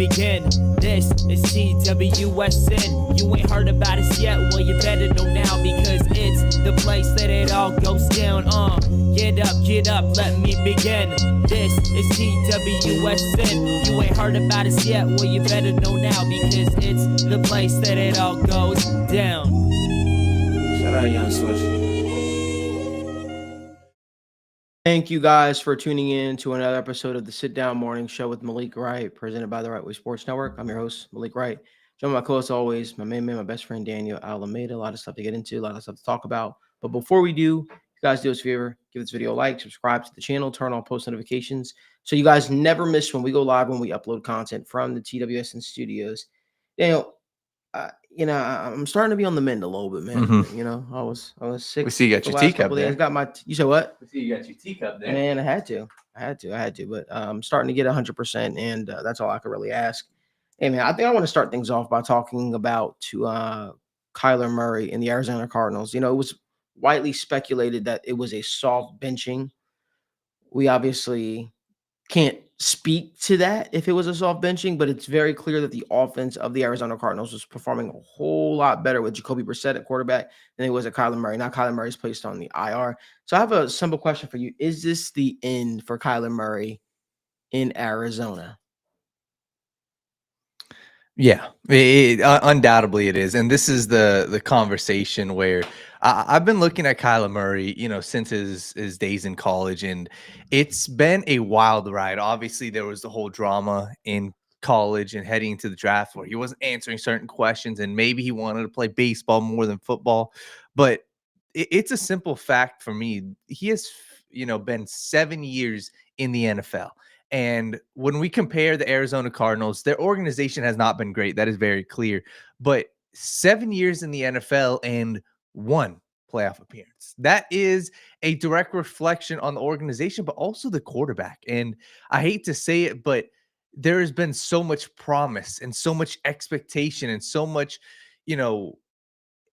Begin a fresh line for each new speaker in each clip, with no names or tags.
begin? This is TWSN. You ain't heard about us yet, well you better know now, because it's the place that it all goes down. Get up, let me begin. This is TWSN. You ain't heard about us yet, well you better know now, because it's the place that it all goes down.
Shout out Young Switch. Thank you guys for tuning in to another episode of the Sit Down Morning Show with Malik Wright, presented by the Right Way Sports Network. I'm your host, Malik Wright. Joined by my co-host always, my main man, my best friend, 𝗦𝗢𝗙𝗪𝗦𝗡. A lot of stuff to get into, a lot of stuff to talk about. But before we do, you guys do us a favor, give this video a like, subscribe to the channel, turn on post notifications so you guys never miss when we go live, when we upload content from the TWSN studios. I'm starting to be on the mend a little bit, man.
Mm-hmm.
I was sick.
We see you got your teacup there.
You said what?
We see you got your teacup there.
Man, I had to. But I'm starting to get 100%, and that's all I could really ask. Hey, man, I think I want to start things off by talking about Kyler Murray and the Arizona Cardinals. It was widely speculated that it was a soft benching. We obviously can't speak to that if it was a soft benching, but it's very clear that the offense of the Arizona Cardinals was performing a whole lot better with Jacoby Brissett at quarterback than it was at Kyler Murray. Now Kyler Murray's placed on the IR. So I have a simple question for you. Is this the end for Kyler Murray in Arizona?
Yeah, undoubtedly it is. And this is the conversation where I've been looking at Kyler Murray, since his days in college, and it's been a wild ride. Obviously, there was the whole drama in college and heading into the draft where he wasn't answering certain questions, and maybe he wanted to play baseball more than football. But it's a simple fact for me. He has, been 7 years in the NFL. And when we compare the Arizona Cardinals, their organization has not been great. That is very clear. But 7 years in the NFL and one playoff appearance. That is a direct reflection on the organization, but also the quarterback. And I hate to say it, but there has been so much promise and so much expectation and so much,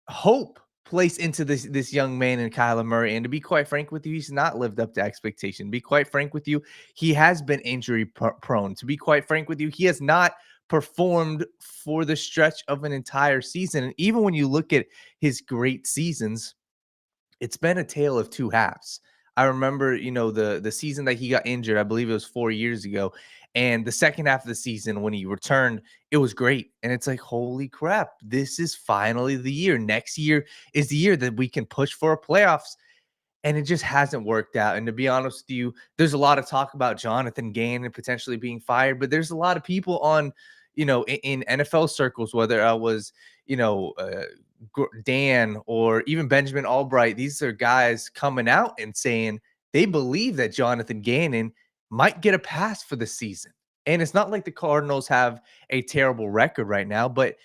hope placed into this young man in Kyler Murray. And to be quite frank with you, he's not lived up to expectation. To be quite frank with you, he has been injury prone. To be quite frank with you, he has not performed for the stretch of an entire season. And even when you look at his great seasons, it's been a tale of two halves. I remember, the season that he got injured, I believe it was 4 years ago. And the second half of the season, when he returned, it was great. And it's like, holy crap, this is finally the year. Next year is the year that we can push for a playoffs. And it just hasn't worked out. And to be honest with you, there's a lot of talk about Jonathan Gannon potentially being fired, but there's a lot of people on, in NFL circles, whether I was, Dan or even Benjamin Albright, these are guys coming out and saying they believe that Jonathan Gannon might get a pass for the season. And it's not like the Cardinals have a terrible record right now, but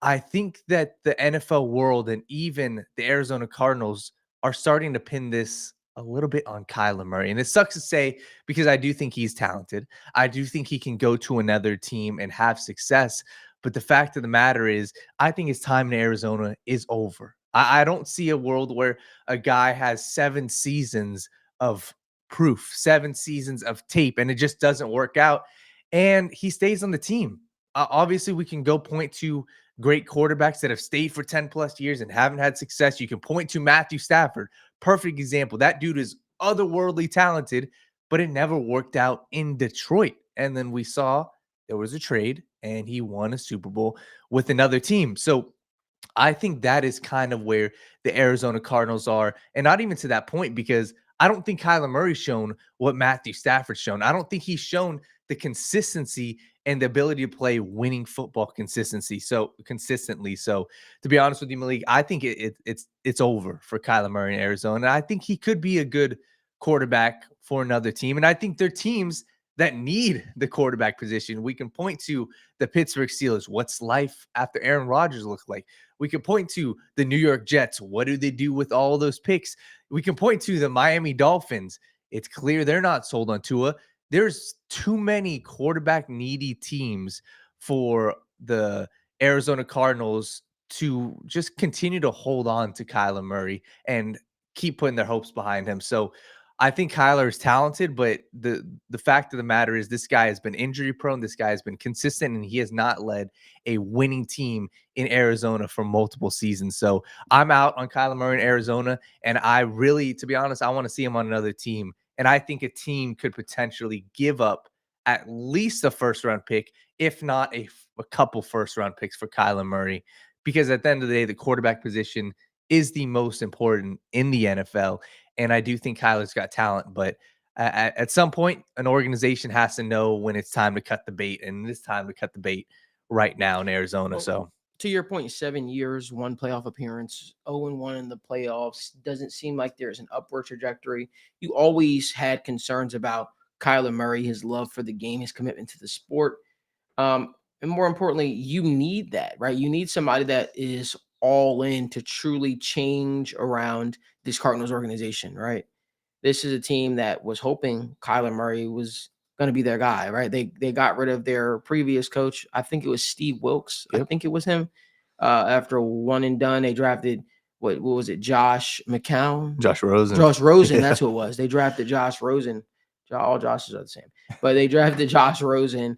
I think that the NFL world and even the Arizona Cardinals are starting to pin this a little bit on Kyler Murray. And it sucks to say, because I do think he's talented. I do think he can go to another team and have success. But the fact of the matter is, I think his time in Arizona is over. I don't see a world where a guy has 7 seasons of proof, 7 seasons of tape, and it just doesn't work out, and he stays on the team. Obviously, we can go point to great quarterbacks that have stayed for 10 plus years and haven't had success. You can point to Matthew Stafford, perfect example. That dude is otherworldly talented, but it never worked out in Detroit. And then we saw there was a trade and he won a Super Bowl with another team. So I think that is kind of where the Arizona Cardinals are. And not even to that point, because I don't think Kyler Murray's shown what Matthew Stafford's shown. I don't think he's shown the consistency and the ability to play winning football consistently. So to be honest with you, Malik, I think it's over for Kyler Murray in Arizona. And I think he could be a good quarterback for another team. And I think they're teams that need the quarterback position. We can point to the Pittsburgh Steelers. What's life after Aaron Rodgers look like? We can point to the New York Jets. What do they do with all those picks? We can point to the Miami Dolphins. It's clear they're not sold on Tua. There's too many quarterback needy teams for the Arizona Cardinals to just continue to hold on to Kyler Murray and keep putting their hopes behind him. So I think Kyler is talented, but the fact of the matter is this guy has been injury prone. This guy has been consistent, and he has not led a winning team in Arizona for multiple seasons. So I'm out on Kyler Murray in Arizona, and I really, to be honest, I want to see him on another team. And I think a team could potentially give up at least a first-round pick, if not a couple first-round picks for Kyler Murray, because at the end of the day, the quarterback position is the most important in the NFL. And I do think Kyler's got talent, but at some point, an organization has to know when it's time to cut the bait, and it's time to cut the bait right now in Arizona.
Well,
So
to your point, 7 years, one playoff appearance, 0-1 in the playoffs. Doesn't seem like there's an upward trajectory. You always had concerns about Kyler Murray, his love for the game, his commitment to the sport. And more importantly, you need that, right? You need somebody that is all in to truly change around this Cardinals organization, right? This is a team that was hoping Kyler Murray was going to be their guy, right? They got rid of their previous coach. I think it was Steve Wilkes. I
Yep.
think it was him. After one and done, they drafted what was it? Josh McCown?
Josh Rosen.
Josh Rosen,
Yeah.
that's who it was. They drafted Josh Rosen. All Joshes are the same, but they drafted Josh Rosen,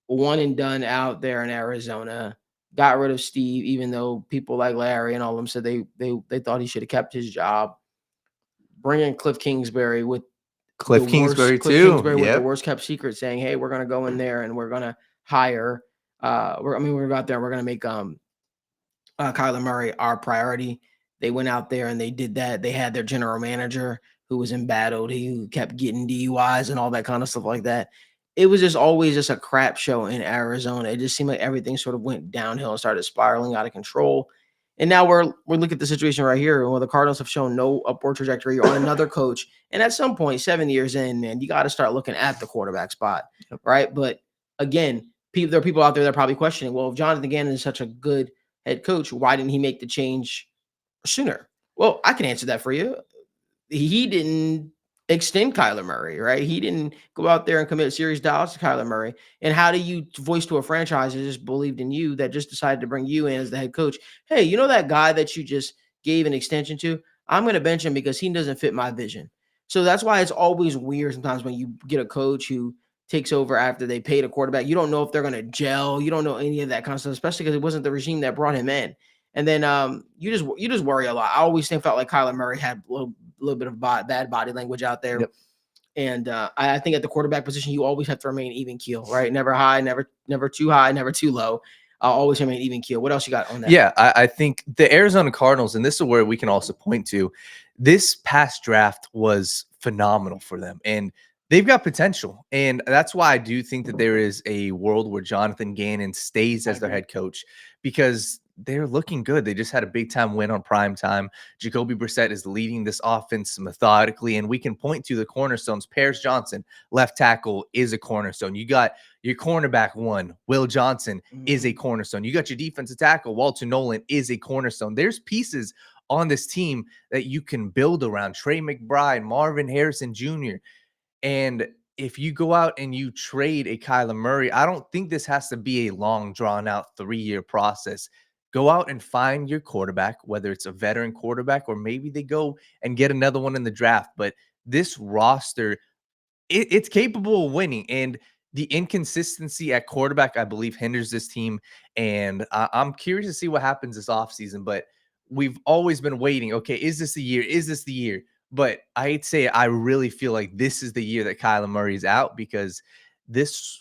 one and done out there in Arizona. Got rid of Steve, even though people like Larry and all of them said they thought he should have kept his job. Bring in Cliff Kingsbury with
Cliff
the
Kingsbury
worst, Cliff
too.
Kingsbury with the
Yep.
worst kept secret, saying, "Hey, we're gonna go in there and we're gonna hire. We're gonna go out there and we're gonna make Kyler Murray our priority." They went out there and they did that. They had their general manager who was embattled. He kept getting DUIs and all that kind of stuff like that. It was just always just a crap show in Arizona. It just seemed like everything sort of went downhill and started spiraling out of control. And now we're looking at the situation right here where the Cardinals have shown no upward trajectory on another coach. And at some point, 7 years in, man, you got to start looking at the quarterback spot, right? But again, there are people out there that are probably questioning, well, if Jonathan Gannon is such a good head coach, why didn't he make the change sooner? Well, I can answer that for you. He didn't extend Kyler Murray, right? He didn't go out there and commit serious dollars to Kyler Murray. And how do you voice to a franchise that just believed in you, that just decided to bring you in as the head coach? Hey, you know that guy that you just gave an extension to? I'm going to bench him because he doesn't fit my vision. So that's why it's always weird sometimes when you get a coach who takes over after they paid a quarterback. You don't know if they're going to gel. You don't know any of that kind of stuff, especially because it wasn't the regime that brought him in. And then you just worry a lot. I always felt like Kyler Murray had a little bit of bad body language out there.
Yep.
And I think at the quarterback position, you always have to remain even keel, right? Never high, never too high, never too low. Always remain even keel. What else you got on that?
Yeah, I think the Arizona Cardinals, and this is where we can also point to, this past draft was phenomenal for them. And they've got potential. And that's why I do think that there is a world where Jonathan Gannon stays as their head coach, because they're looking good. They just had a big-time win on prime time. Jacoby Brissett is leading this offense methodically, and we can point to the cornerstones. Paris Johnson, left tackle, is a cornerstone. You got your cornerback one, Will Johnson, is a cornerstone. You got your defensive tackle, Walter Nolan, is a cornerstone. There's pieces on this team that you can build around. Trey McBride, Marvin Harrison Jr., and if you go out and you trade a Kyler Murray, I don't think this has to be a long, drawn-out 3-year process. Go out and find your quarterback, whether it's a veteran quarterback or maybe they go and get another one in the draft. But this roster, it's capable of winning. And the inconsistency at quarterback, I believe, hinders this team. And I'm curious to see what happens this offseason. But we've always been waiting. Okay, is this the year? Is this the year? But I'd say I really feel like this is the year that Kyler Murray is out, because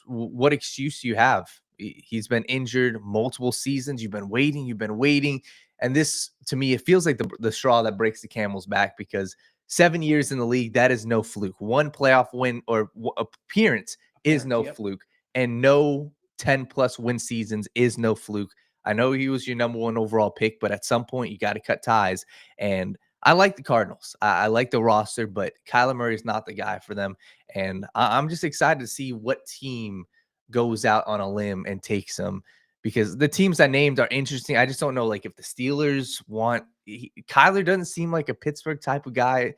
what excuse do you have? He's been injured multiple seasons. You've been waiting. And this, to me, it feels like the straw that breaks the camel's back, because 7 years in the league, that is no fluke. One playoff win or appearance is no fluke. And no 10-plus win seasons is no fluke. I know he was your number one overall pick, but at some point you got to cut ties. And I like the Cardinals. I like the roster, but Kyler Murray is not the guy for them. And I'm just excited to see what team goes out on a limb and takes him, because the teams I named are interesting. I just don't know, like, if the Steelers want Kyler. Doesn't seem like a Pittsburgh type of guy,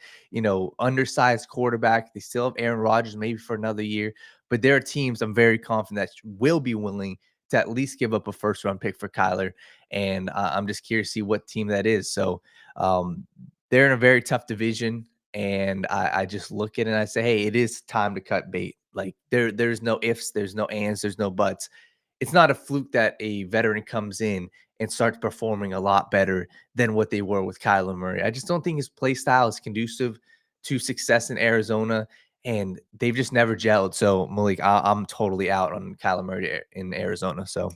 undersized quarterback. They still have Aaron Rodgers maybe for another year, but there are teams I'm very confident that will be willing to at least give up a first-round pick for Kyler. And I'm just curious to see what team that is. So they're in a very tough division. And I just look at it and I say, hey, it is time to cut bait. Like there's no ifs, there's no ands, there's no buts. It's not a fluke that a veteran comes in and starts performing a lot better than what they were with Kyler Murray. I just don't think his play style is conducive to success in Arizona, and they've just never gelled. So, Malik, I'm totally out on Kyler Murray in Arizona. So,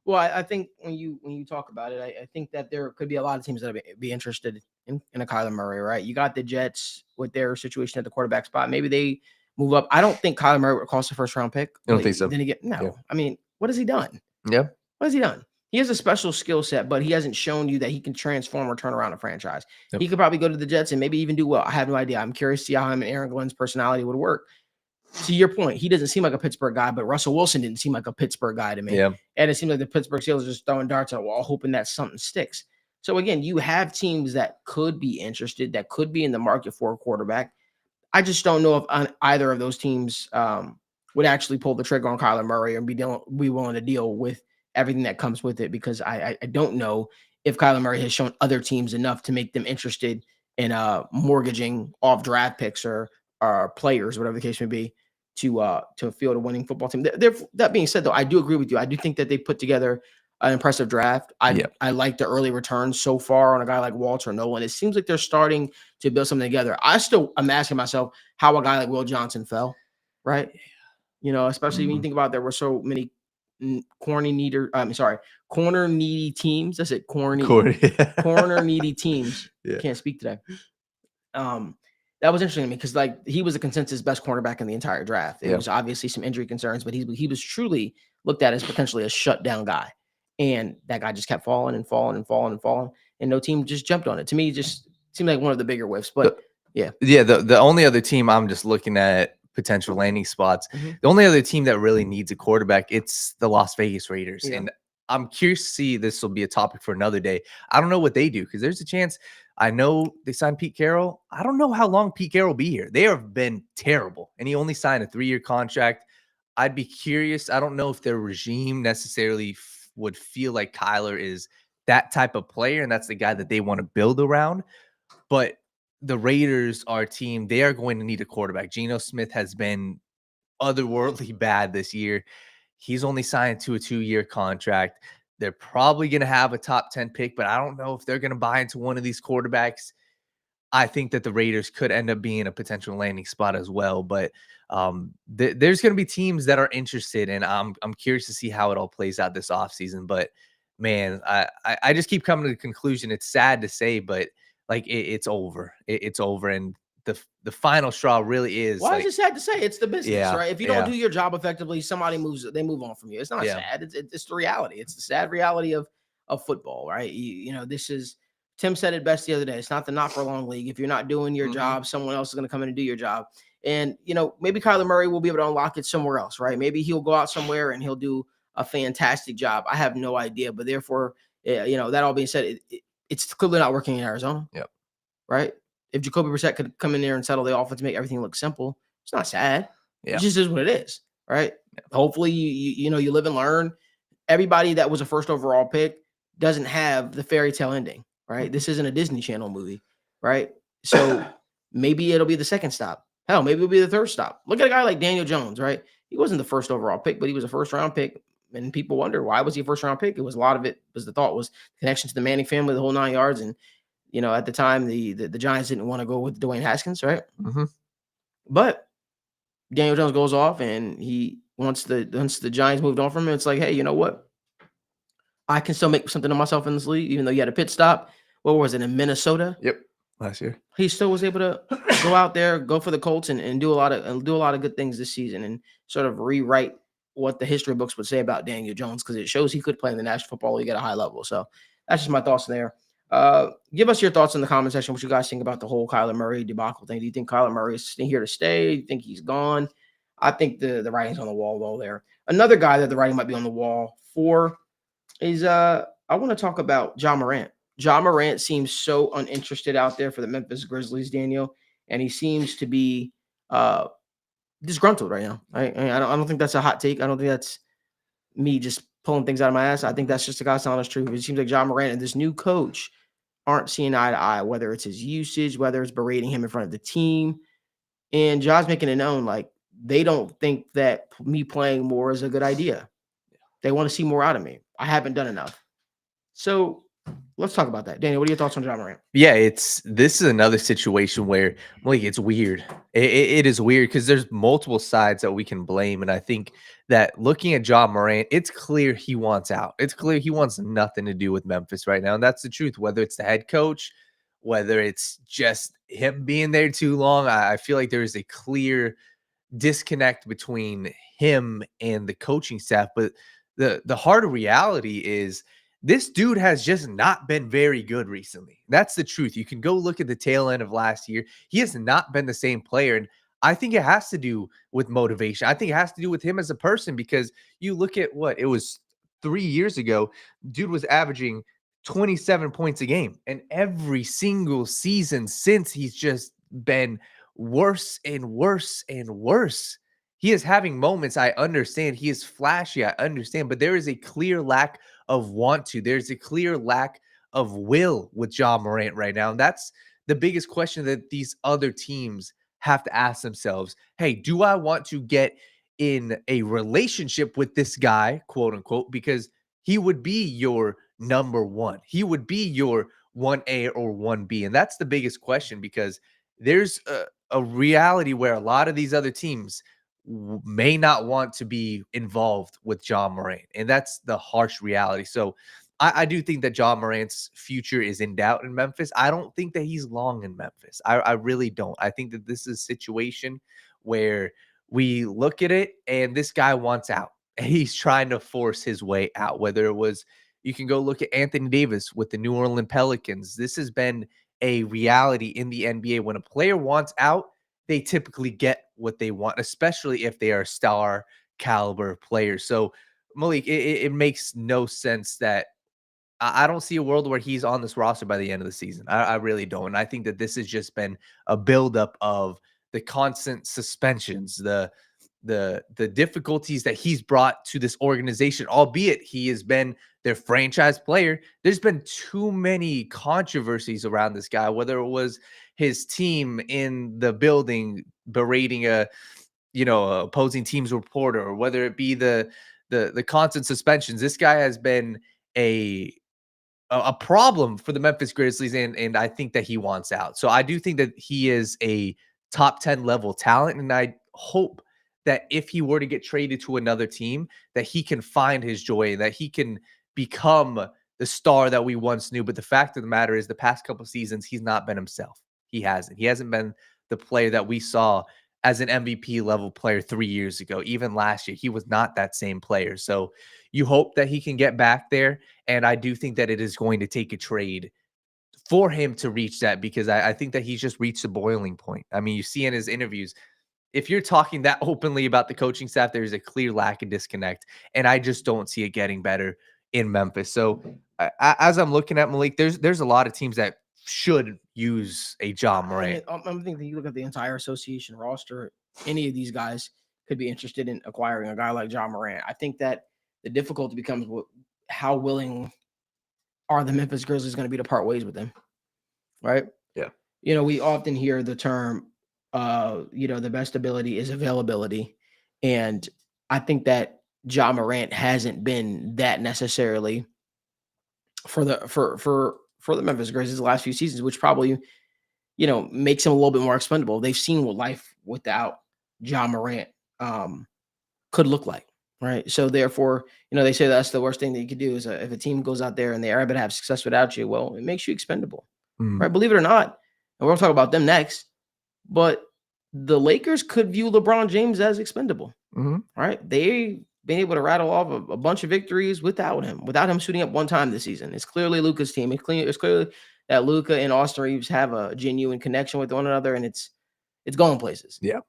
well, I think when you talk about it, I think that there could be a lot of teams that would be interested in a Kyler Murray, right? You got the Jets with their situation at the quarterback spot. Maybe they move up. I don't think Kyler Murray would cost a first-round pick.
I don't think so.
Then again, no.
Yeah.
I mean, what has he done?
Yeah.
What has he done? He has a special skill set, but he hasn't shown you that he can transform or turn around a franchise.
Yep.
He could probably go to the Jets and maybe even do well. I have no idea. I'm curious to see how him and Aaron Glenn's personality would work. To your point, he doesn't seem like a Pittsburgh guy, but Russell Wilson didn't seem like a Pittsburgh guy to me.
Yeah.
And it seems like the Pittsburgh Steelers are just throwing darts at a wall, hoping that something sticks. So again, you have teams that could be interested, that could be in the market for a quarterback. I just don't know if either of those teams would actually pull the trigger on Kyler Murray and be willing to deal with everything that comes with it, because I don't know if Kyler Murray has shown other teams enough to make them interested in mortgaging off draft picks or players, whatever the case may be, to field a winning football team. That being said, though, I do agree with you. I do think that they put together an impressive draft. I like the early returns so far on a guy like Walter Nolan. It seems like they're starting to build something together. I'm asking myself how a guy like Will Johnson fell, right? You know, especially when you think about there were so many corner needy teams. That's it, corner needy teams.
Yeah.
Can't speak today. That was interesting to me because like he was a consensus best cornerback in the entire draft. There was obviously some injury concerns, but he was truly looked at as potentially a shutdown guy. And that guy just kept falling and falling and falling and falling, and no team just jumped on it. To me, it just seemed like one of the bigger whiffs. But
the only other team I'm just looking at potential landing spots, the only other team that really needs a quarterback, it's the Las Vegas Raiders.
Yeah.
And I'm curious to see, this will be a topic for another day. I don't know what they do, because there's a chance. I know they signed Pete Carroll. I don't know how long Pete Carroll will be here. They have been terrible, and he only signed a 3-year contract. I'd be curious. I don't know if their regime necessarily would feel like Kyler is that type of player, and that's the guy that they want to build around. But the Raiders are a team, they are going to need a quarterback. Geno Smith has been otherworldly bad this year. He's only signed to a 2-year contract. They're probably going to have a top 10 pick, but I don't know if they're going to buy into one of these quarterbacks. I think that the Raiders could end up being a potential landing spot as well. But there's going to be teams that are interested, and I'm curious to see how it all plays out this offseason. But man, I just keep coming to the conclusion. It's sad to say, but like it's over. It's over, and the final straw really is.
Why is it sad to say? It's the business, right? If you don't do your job effectively, somebody they move on from you. It's not sad. It's the reality. It's the sad reality of football, right? You know, this is. Tim said it best the other day. It's not the not for long league. If you're not doing your job, someone else is going to come in and do your job. And, you know, maybe Kyler Murray will be able to unlock it somewhere else, right? Maybe he'll go out somewhere and he'll do a fantastic job. I have no idea. But therefore, you know, that all being said, it's clearly not working in Arizona.
Yep.
Right? If Jacoby Brissett could come in there and settle the offense, make everything look simple, it's not sad.
Yeah.
It just is what it is, right? Yep. Hopefully, you know, you live and learn. Everybody that was a first overall pick doesn't have the fairy tale ending. Right. This isn't a Disney Channel movie. Right. So maybe it'll be the second stop. Hell, maybe it'll be the third stop. Look at a guy like Daniel Jones. Right. He wasn't the first overall pick, but he was a first round pick. And people wonder, why was he a first round pick? It was a lot of it was the thought was connection to the Manning family, the whole 9 yards. And, you know, at the time, the Giants didn't want to go with Dwayne Haskins. Right. But Daniel Jones goes off, and once the Giants moved on from him, it's like, hey, you know what? I can still make something of myself in this league, even though you had a pit stop. What was it, in Minnesota?
Yep, last year.
He still was able to go out there, go for the Colts, and do a lot of good things this season, and sort of rewrite what the history books would say about Daniel Jones, because it shows he could play in the National Football League at a high level. So that's just my thoughts there. Give us your thoughts in the comment section. What you guys think about the whole Kyler Murray debacle thing? Do you think Kyler Murray is here to stay? Do you think he's gone? I think the writing's on the wall though there. Another guy that the writing might be on the wall for is I want to talk about Ja Morant. Ja Morant seems so uninterested out there for the Memphis Grizzlies, Daniel, and he seems to be disgruntled right now. I don't think that's a hot take. I don't think that's me just pulling things out of my ass. I think that's just a guy's honest truth. It seems like Ja Morant and this new coach aren't seeing eye to eye, whether it's his usage, whether it's berating him in front of the team. And Ja's making it known, like, they don't think that me playing more is a good idea. They want to see more out of me. I haven't done enough. So let's talk about that. Danny, what are your thoughts on Ja Morant?
Yeah, this is another situation where, like, it's weird. It is weird because there's multiple sides that we can blame, and I think that looking at Ja Morant, it's clear he wants out. It's clear he wants nothing to do with Memphis right now, and that's the truth. Whether it's the head coach, whether it's just him being there too long, I feel like there is a clear disconnect between him and the coaching staff. But the harder reality is this dude has just not been very good recently. That's the truth. You can go look at the tail end of last year. He has not been the same player. And I think it has to do with motivation. I think it has to do with him as a person, because you look at what it was 3 years ago, dude was averaging 27 points a game. And every single season since, he's just been worse and worse and worse. He is having moments. I understand he is flashy. I understand, but there is a clear lack of want to. There's a clear lack of will with Ja Morant right now. And that's the biggest question that these other teams have to ask themselves. Hey, do I want to get in a relationship with this guy, quote unquote, because he would be your number one. He would be your 1A or 1B. And that's the biggest question, because there's a reality where a lot of these other teams may not want to be involved with Ja Morant. And that's the harsh reality. So I do think that Ja Morant's future is in doubt in Memphis. I don't think that he's long in Memphis. I really don't. I think that this is a situation where we look at it and this guy wants out. He's trying to force his way out, whether it was, you can go look at Anthony Davis with the New Orleans Pelicans. This has been a reality in the NBA. When a player wants out, they typically get what they want, especially if they are star caliber players. So, Malik, it makes no sense that I don't see a world where he's on this roster by the end of the season. I really don't. And I think that this has just been a buildup of the constant suspensions, the difficulties that he's brought to this organization, albeit he has been their franchise player. There's been too many controversies around this guy, whether it was his team in the building berating a opposing team's reporter, or whether it be the constant suspensions. This guy has been a problem for the Memphis Grizzlies, and I think that he wants out. So I do think that he is a top 10 level talent, and I hope that if he were to get traded to another team, that he can find his joy, that he can become the star that we once knew. But the fact of the matter is, the past couple of seasons, he's not been himself. He hasn't been the player that we saw as an MVP level player 3 years ago. Even last year, he was not that same player. So you hope that he can get back there. And I do think that it is going to take a trade for him to reach that, because I think that he's just reached the boiling point. I mean, you see in his interviews, if you're talking that openly about the coaching staff, there's a clear lack of disconnect. And I just don't see it getting better in Memphis. So as I'm looking at Malik, there's a lot of teams that should use a Ja Morant.
I'm thinking, you look at the entire association roster, any of these guys could be interested in acquiring a guy like Ja Morant. I think that the difficulty becomes how willing are the Memphis Grizzlies going to be to part ways with him, right?
Yeah.
We often hear the term, the best ability is availability. And I think that Ja Morant hasn't been that necessarily for the Memphis Grizzlies the last few seasons, which probably, makes him a little bit more expendable. They've seen what life without Ja Morant could look like, right? So therefore, they say that's the worst thing that you could do is if a team goes out there and they're able to have success without you, well, it makes you expendable, right? Believe it or not, and we'll talk about them next, but the Lakers could view LeBron James as expendable, right? They've been able to rattle off a bunch of victories without him suiting up one time this season. It's clearly Luka's team. It's clearly that Luka and Austin Reeves have a genuine connection with one another, and it's going places.
Yeah.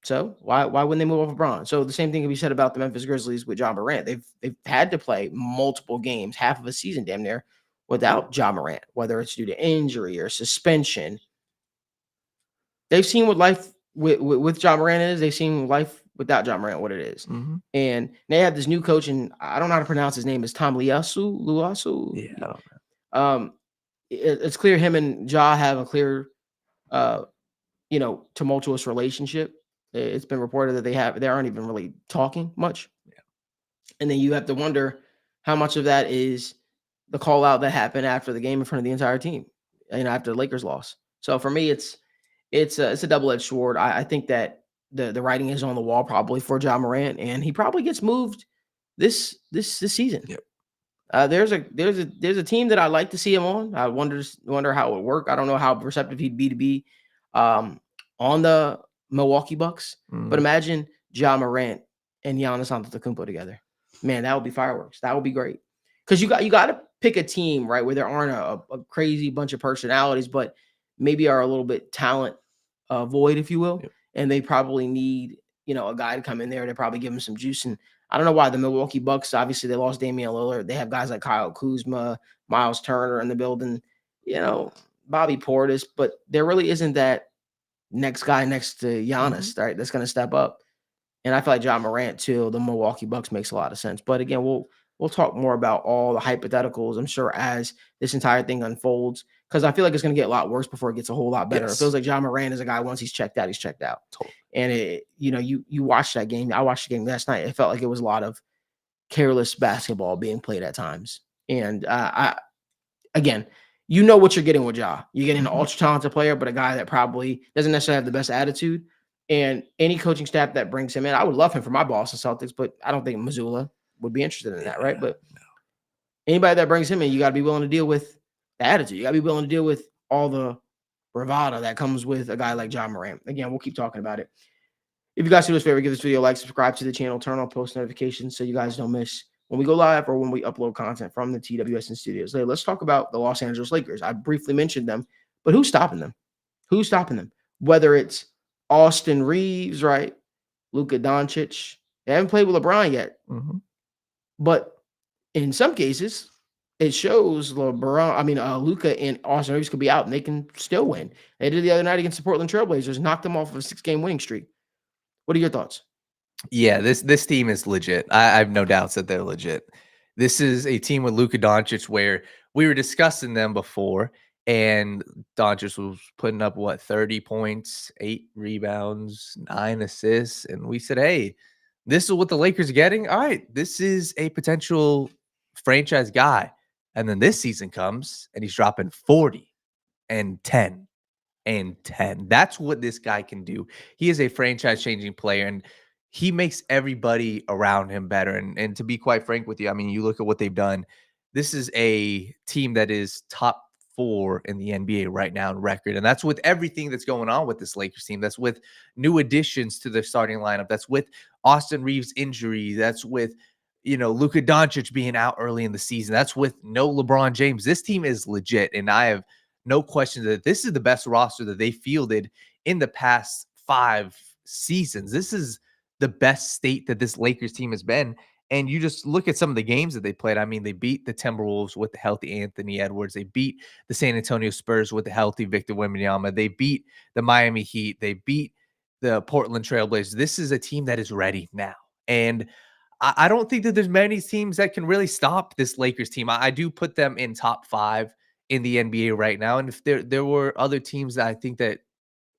So why wouldn't they move off LeBron? So the same thing can be said about the Memphis Grizzlies with Ja Morant. They've had to play multiple games, half of a season damn near, without Ja Morant, whether it's due to injury or suspension. They've seen what life with Ja Morant is. They've seen life without Ja Morant what it is. And they have this new coach, and I don't know how to pronounce his name. Is Tom Liasu?
Yeah, I don't know.
it's clear him and Ja have a clear, uh, tumultuous relationship. It's been reported that they aren't even really talking much.
Yeah.
And then you have to wonder how much of that is the call out that happened after the game in front of the entire team, after the Lakers loss. So for me, it's a double-edged sword. I think that the writing is on the wall probably for Ja Morant, and he probably gets moved this season.
Yep.
There's a team that I'd like to see him on. I wonder how it would work. I don't know how receptive he'd be to be on the Milwaukee Bucks, but imagine Ja Morant and Giannis Antetokounmpo together. Man, that would be fireworks. That would be great. Because you got to pick a team, right, where there aren't a crazy bunch of personalities, but maybe are a little bit talent void, if you will.
Yep.
And they probably need, a guy to come in there to probably give them some juice. And I don't know why the Milwaukee Bucks, obviously they lost Damian Lillard. They have guys like Kyle Kuzma, Miles Turner in the building, Bobby Portis, but there really isn't that next guy next to Giannis, right, that's going to step up. And I feel like Ja Morant to the Milwaukee Bucks makes a lot of sense. But again, we'll talk more about all the hypotheticals, I'm sure, as this entire thing unfolds, because I feel like it's going to get a lot worse before it gets a whole lot better.
Yes.
It feels like Ja Morant is a guy, once he's checked out, he's checked out.
Totally.
And you watch that game. I watched the game last night. It felt like it was a lot of careless basketball being played at times. And again, what you're getting with Ja. You're getting an ultra talented player, but a guy that probably doesn't necessarily have the best attitude. And any coaching staff that brings him in, I would love him for my Boston Celtics, but I don't think Mazzulla would be interested in that, right? But anybody that brings him in, you got to be willing to deal with the attitude. You got to be willing to deal with all the bravado that comes with a guy like Ja Morant. Again, we'll keep talking about it. If you guys do us a favor, give this video a like, subscribe to the channel, turn on post notifications so you guys don't miss when we go live or when we upload content from the TWSN studios. Let's talk about the Los Angeles Lakers. I briefly mentioned them, but who's stopping them? Who's stopping them? Whether it's Austin Reeves, right? Luka Doncic. They haven't played with LeBron yet. But in some cases, it shows Luka and Austin Reeves could be out and they can still win. They did the other night against the Portland Trailblazers, knocked them off of a 6-game winning streak. What are your thoughts?
Yeah, this team is legit. I have no doubts that they're legit. This is a team with Luka Doncic where we were discussing them before, and Doncic was putting up 30 points, 8 rebounds, 9 assists, and we said, hey, this is what the Lakers are getting. All right, this is a potential franchise guy. And then this season comes and he's dropping 40 and 10 and 10. That's what this guy can do. He is a franchise changing player, and he makes everybody around him better. And to be quite frank with you, I mean, you look at what they've done. This is a team that is top 4 in the NBA right now in record. And that's with everything that's going on with this Lakers team. That's with new additions to their starting lineup. That's with Austin Reeves' injury. That's with, Luka Doncic being out early in the season. That's with no LeBron James. This team is legit. And I have no question that this is the best roster that they fielded in the past 5 seasons. This is the best state that this Lakers team has been. And you just look at some of the games that they played. I mean, they beat the Timberwolves with the healthy Anthony Edwards. They beat the San Antonio Spurs with the healthy Victor Wembanyama. They beat the Miami Heat. They beat the Portland Trailblazers. This is a team that is ready now. And I don't think that there's many teams that can really stop this Lakers team. I do put them in top 5 in the NBA right now. And if there were other teams that I think that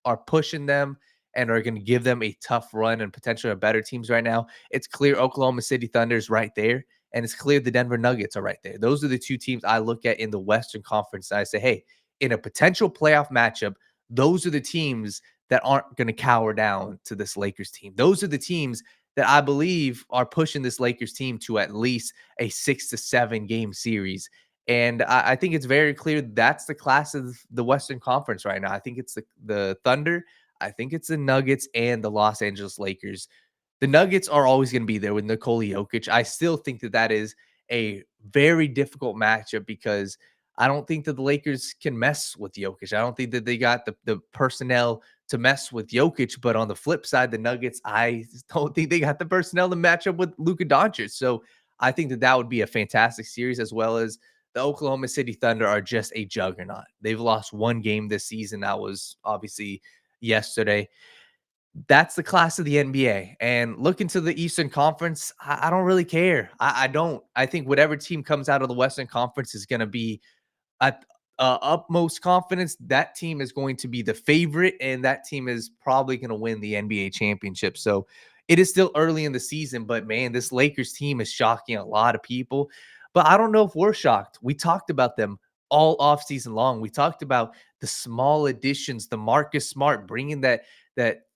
are pushing them and are going to give them a tough run and potentially are better teams right now, it's clear Oklahoma City Thunder is right there, and it's clear the Denver Nuggets are right there. Those are the 2 teams I look at in the Western Conference, and I say, hey, in a potential playoff matchup, those are the teams that aren't going to cower down to this Lakers team. Those are the teams that I believe are pushing this Lakers team to at least a 6 to 7 game series. And I think it's very clear that's the class of the Western Conference right now. I think it's the Thunder, I think it's the Nuggets, and the Los Angeles Lakers. The Nuggets are always going to be there with Nikola Jokic. I still think that is a very difficult matchup because I don't think that the Lakers can mess with Jokic. I don't think that they got the personnel to mess with Jokic. But on the flip side, the Nuggets, I don't think they got the personnel to match up with Luka Doncic. So I think that would be a fantastic series, as well as the Oklahoma City Thunder are just a juggernaut. They've lost 1 game this season. That was obviously yesterday. That's the class of the NBA. And looking to the Eastern Conference, I don't really care. I don't. I think whatever team comes out of the Western Conference is going to be utmost confidence, that team is going to be the favorite, and that team is probably going to win the NBA championship. So it is still early in the season, but man, this Lakers team is shocking a lot of people. But I don't know if we're shocked. We talked about them all off season long. We talked about the small additions, the Marcus Smart bringing that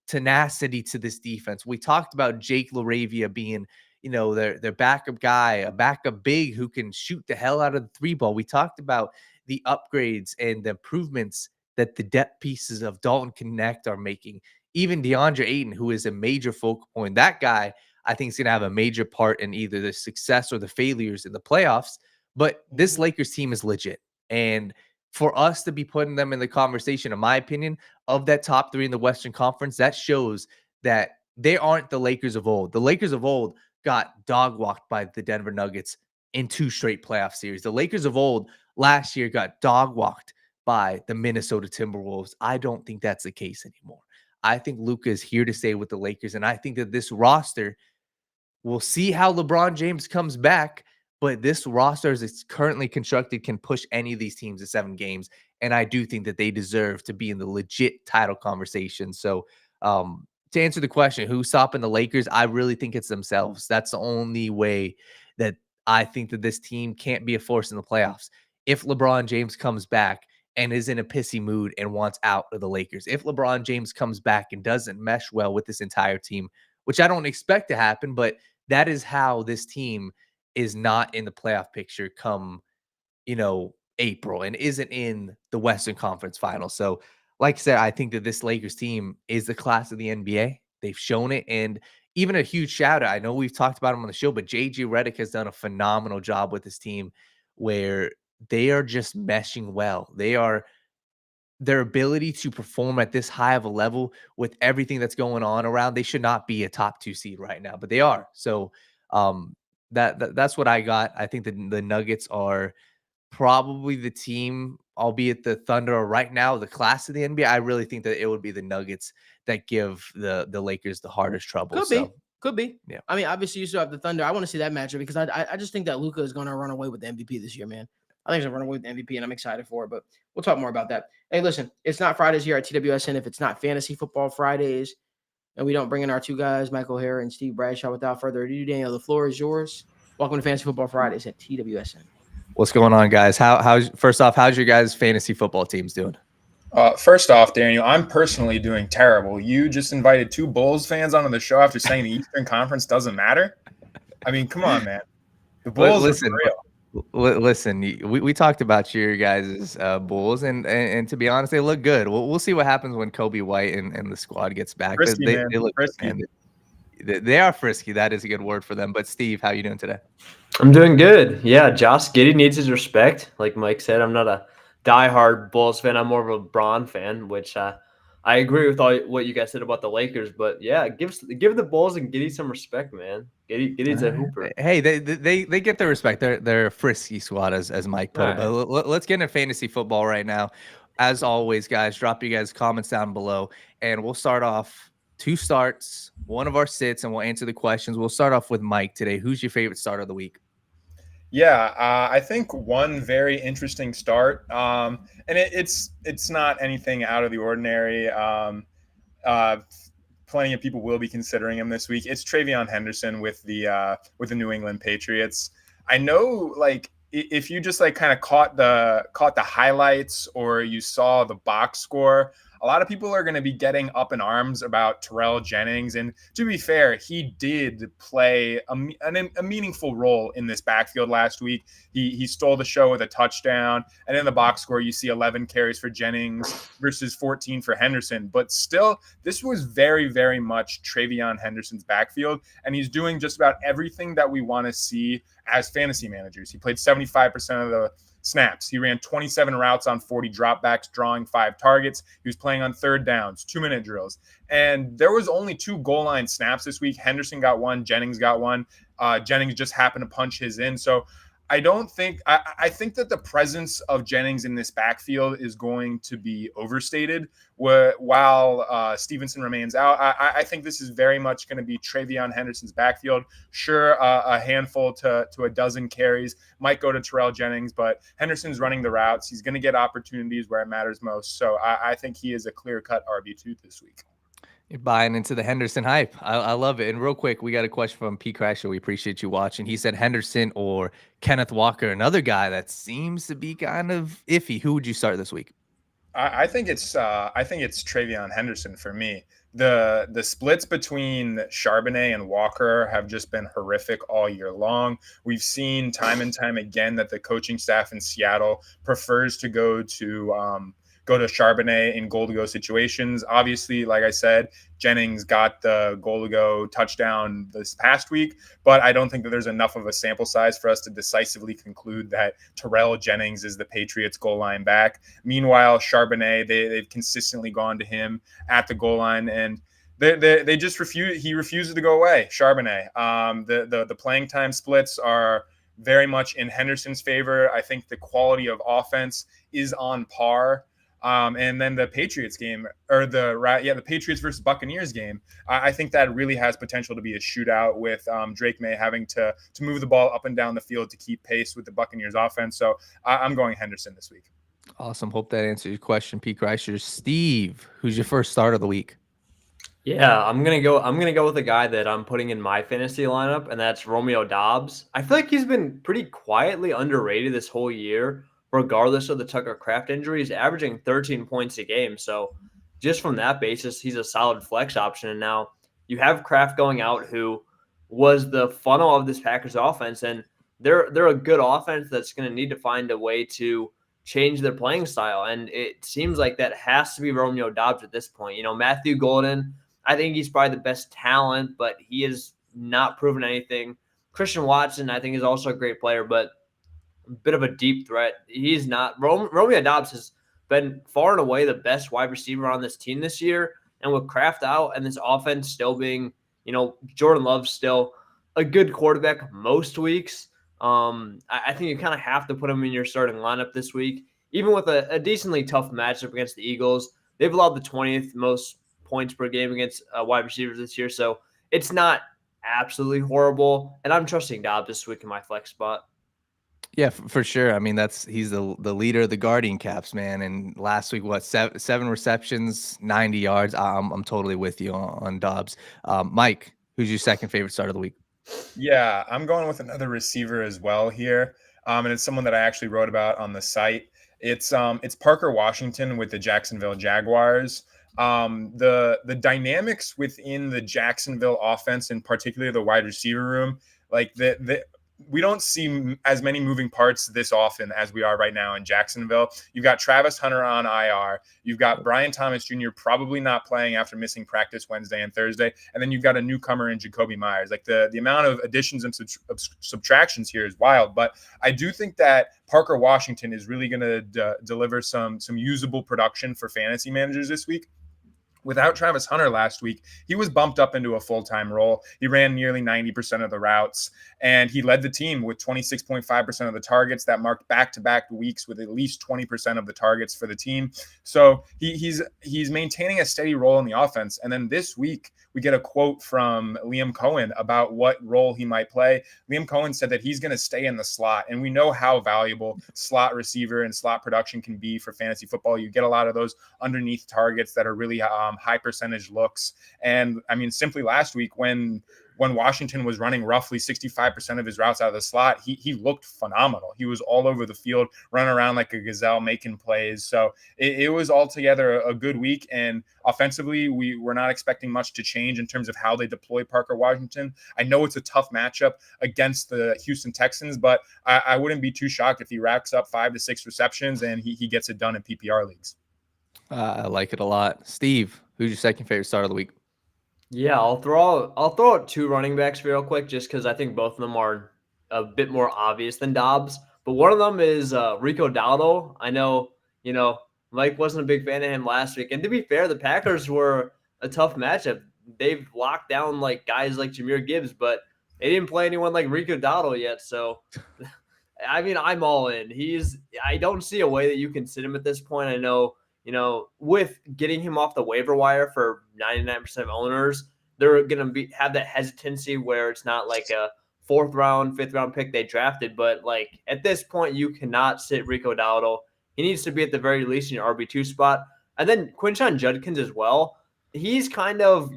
tenacity to this defense. We talked about Jake LaRavia being, their backup guy, a backup big who can shoot the hell out of the three ball. We talked about the upgrades and the improvements that the depth pieces of Dalton Connect are making. Even DeAndre Ayton, who is a major focal point, that guy I think is going to have a major part in either the success or the failures in the playoffs. But this Lakers team is legit. And for us to be putting them in the conversation, in my opinion, of that top 3 in the Western Conference, that shows that they aren't the Lakers of old. The Lakers of old got dog walked by the Denver Nuggets in 2 straight playoff series. The Lakers of old last year got dog walked by the Minnesota Timberwolves. I don't think that's the case anymore. I think Luka is here to stay with the Lakers, and I think that this roster, we'll see how LeBron James comes back, but this roster as it's currently constructed can push any of these teams to 7 games, and I do think that they deserve to be in the legit title conversation. So to answer the question, who's stopping the Lakers, I really think it's themselves. That's the only way that I think that this team can't be a force in the playoffs. If LeBron James comes back and is in a pissy mood and wants out of the Lakers, if LeBron James comes back and doesn't mesh well with this entire team, which I don't expect to happen, but that is how this team is not in the playoff picture come, April, and isn't in the Western Conference Finals. So, like I said, I think that this Lakers team is the class of the NBA. They've shown it. And even a huge shout out, I know we've talked about him on the show, but JJ Redick has done a phenomenal job with this team where they are just meshing well. Their ability to perform at this high of a level with everything that's going on around, they should not be a top 2 seed right now, but they are. So that's what I got. I think that the Nuggets are probably the team, albeit the Thunder are right now the class of the NBA. I really think that it would be the Nuggets that give the Lakers the hardest trouble.
Could be.
Yeah.
I mean, obviously you still have the Thunder. I want to see that matchup because I just think that Luka is going to run away with the MVP this year, man. I think he's going to run away with the MVP, and I'm excited for it, but we'll talk more about that. Hey, listen, it's not Fridays here at TWSN if it's not Fantasy Football Fridays, and we don't bring in our 2 guys, Michael Hare and Steve Bradshaw. Without further ado, Daniel, the floor is yours. Welcome to Fantasy Football Fridays at TWSN.
What's going on, guys? First off, how's your guys' fantasy football teams doing?
First off, Daniel, I'm personally doing terrible. You just invited 2 Bulls fans onto the show after saying the Eastern Conference doesn't matter. I mean, come on, man. The Bulls are real.
Listen, we talked about your guys' Bulls, and to be honest, they look good. We'll see what happens when Kobe White and the squad gets back.
Frisky,
they look
frisky.
They are frisky. That is a good word for them. But Steve, how you doing today?
I'm doing good. Yeah, Josh Giddey needs his respect. Like Mike said, I'm not a diehard Bulls fan. I'm more of a LeBron fan, which I agree with all what you guys said about the Lakers. But yeah, give the Bulls and Giddey some respect, man. Giddey's a hooper.
Hey, they get their respect. They're a frisky squad, as Mike put it. But let's get into fantasy football right now. As always, guys, drop you guys comments down below, and we'll start off 2 starts, 1 of our sits, and we'll answer the questions. We'll start off with Mike today. Who's your favorite start of the week?
Yeah, I think one very interesting start, and it's not anything out of the ordinary. Plenty of people will be considering him this week. It's Travion Henderson with the New England Patriots. I know, like, if you just kind of caught the highlights or you saw the box score, a lot of people are going to be getting up in arms about Terrell Jennings. And to be fair, he did play a meaningful role in this backfield last week. He stole the show with a touchdown. And in the box score, you see 11 carries for Jennings versus 14 for Henderson. But still, this was very, very much Travion Henderson's backfield. And he's doing just about everything that we want to see as fantasy managers. He played 75% of the snaps. He ran 27 routes on 40 dropbacks, drawing 5 targets. He was playing on 3rd downs, 2-minute drills. And there was only 2 goal line snaps this week. Henderson got 1, Jennings got 1. Jennings just happened to punch his in. So I don't think I think that the presence of Jennings in this backfield is going to be overstated. While Stevenson remains out, I think this is very much going to be TreVeyon Henderson's backfield. Sure, a handful to a dozen carries might go to Terrell Jennings, but Henderson's running the routes. He's going to get opportunities where it matters most. So I think he is a clear-cut RB2 this week.
You're buying into the Henderson hype. I love it. And real quick, we got a question from 𝗕𝗏𝗧𝗟𝗏𝗪. We appreciate you watching. He said Henderson or Kenneth Walker, another guy that seems to be kind of iffy. Who would you start this week?
I think it's TreVeyon Henderson for me. The splits between Charbonnet and Walker have just been horrific all year long. We've seen time and time again that the coaching staff in Seattle prefers to go to Charbonnet in goal-to-go situations. Obviously, like I said, Jennings got the goal-to-go touchdown this past week, but I don't think that there's enough of a sample size for us to decisively conclude that Terrell Jennings is the Patriots' goal line back. Meanwhile, Charbonnet, they've consistently gone to him at the goal line, and they just refuse. He refuses to go away. Charbonnet. The playing time splits are very much in Henderson's favor. I think the quality of offense is on par. And then the Patriots game, or the Patriots versus Buccaneers game, I think that really has potential to be a shootout with Drake May having to move the ball up and down the field to keep pace with the Buccaneers offense. So I'm going Henderson this week.
Awesome. Hope that answers your question, 𝗕𝗏𝗧𝗟𝗏𝗪. Steve, who's your first start of the week?
Yeah, I'm gonna go with a guy that I'm putting in my fantasy lineup, and that's Romeo Doubs. I feel like he's been pretty quietly underrated this whole year, regardless of the Tucker Kraft injury. He's averaging 13 points a game. So just from that basis, he's a solid flex option. And now you have Kraft going out, who was the funnel of this Packers offense, and they're a good offense that's going to need to find a way to change their playing style. And it seems like that has to be Romeo Doubs at this point. You know, Matthew Golden, I think he's probably the best talent, but he has not proven anything. Christian Watson, I think, is also a great player, but a bit of a deep threat. He's not. Romeo Doubs has been far and away the best wide receiver on this team this year. And with Kraft out and this offense still being, you know, Jordan Love's still a good quarterback most weeks, I think you kind of have to put him in your starting lineup this week. Even with a decently tough matchup against the Eagles, they've allowed the 20th most points per game against wide receivers this year. So it's not absolutely horrible. And I'm trusting Doubs this week in my flex spot.
Yeah, for sure. I mean, he's the leader of the Guardian Caps, man. And last week, seven receptions, 90 yards. I'm totally with you on Doubs. Mike, who's your second favorite start of the week?
Yeah, I'm going with another receiver as well here, and it's someone that I actually wrote about on the site. It's Parker Washington with the Jacksonville Jaguars. The dynamics within the Jacksonville offense, in particular the wide receiver room, like we don't see as many moving parts this often as we are right now in Jacksonville. You've got Travis Hunter on IR. You've got Brian Thomas Jr. probably not playing after missing practice Wednesday and Thursday. And then you've got a newcomer in Jacoby Myers. Like the amount of additions and subtractions here is wild. But I do think that Parker Washington is really going to deliver some usable production for fantasy managers this week. Without Travis Hunter last week, he was bumped up into a full-time role. He ran nearly 90% of the routes, and he led the team with 26.5% of the targets. That marked back-to-back weeks with at least 20% of the targets for the team. So he's maintaining a steady role in the offense. And then this week, we get a quote from Liam Cohen about what role he might play. Liam Cohen said that he's going to stay in the slot, and we know how valuable slot receiver and slot production can be for fantasy football. You get a lot of those underneath targets that are really high percentage looks. And I mean, simply last week when Washington was running roughly 65% of his routes out of the slot, he looked phenomenal. He was all over the field, running around like a gazelle, making plays. So it was altogether a good week. And offensively, we were not expecting much to change in terms of how they deploy Parker Washington. I know it's a tough matchup against the Houston Texans, but I wouldn't be too shocked if he racks up 5 to 6 receptions and he gets it done in PPR leagues.
I like it a lot. Steve, who's your second favorite start of the week?
Yeah, I'll throw out two running backs real quick, just because I think both of them are a bit more obvious than Doubs. But one of them is Rico Dowdle. I know, Mike wasn't a big fan of him last week. And to be fair, the Packers were a tough matchup. They've locked down guys like Jahmyr Gibbs, but they didn't play anyone like Rico Dowdle yet. So I mean, I'm all in. I don't see a way that you can sit him at this point. I know, with getting him off the waiver wire for 99% of owners, they're going to have that hesitancy where it's not like a 4th round, 5th round pick they drafted. But like at this point, you cannot sit Rico Dowdle. He needs to be at the very least in your RB2 spot. And then Quinshawn Judkins as well. He's kind of,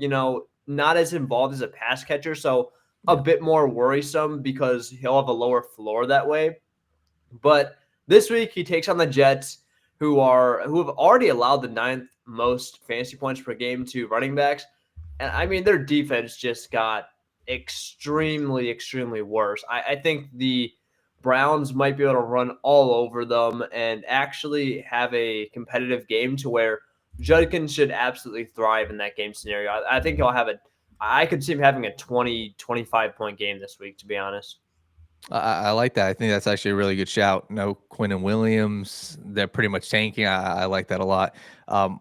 not as involved as a pass catcher. So a bit more worrisome because he'll have a lower floor that way. But this week he takes on the Jets, who have already allowed the 9th most fantasy points per game to running backs. And I mean, their defense just got extremely, extremely worse. I think the Browns might be able to run all over them and actually have a competitive game to where Judkins should absolutely thrive in that game scenario. I think he'll have I could see him having a 20, 25-point game this week, to be honest.
I like that. I think that's actually a really good shout. No Quinnen Williams. They're pretty much tanking. I like that a lot.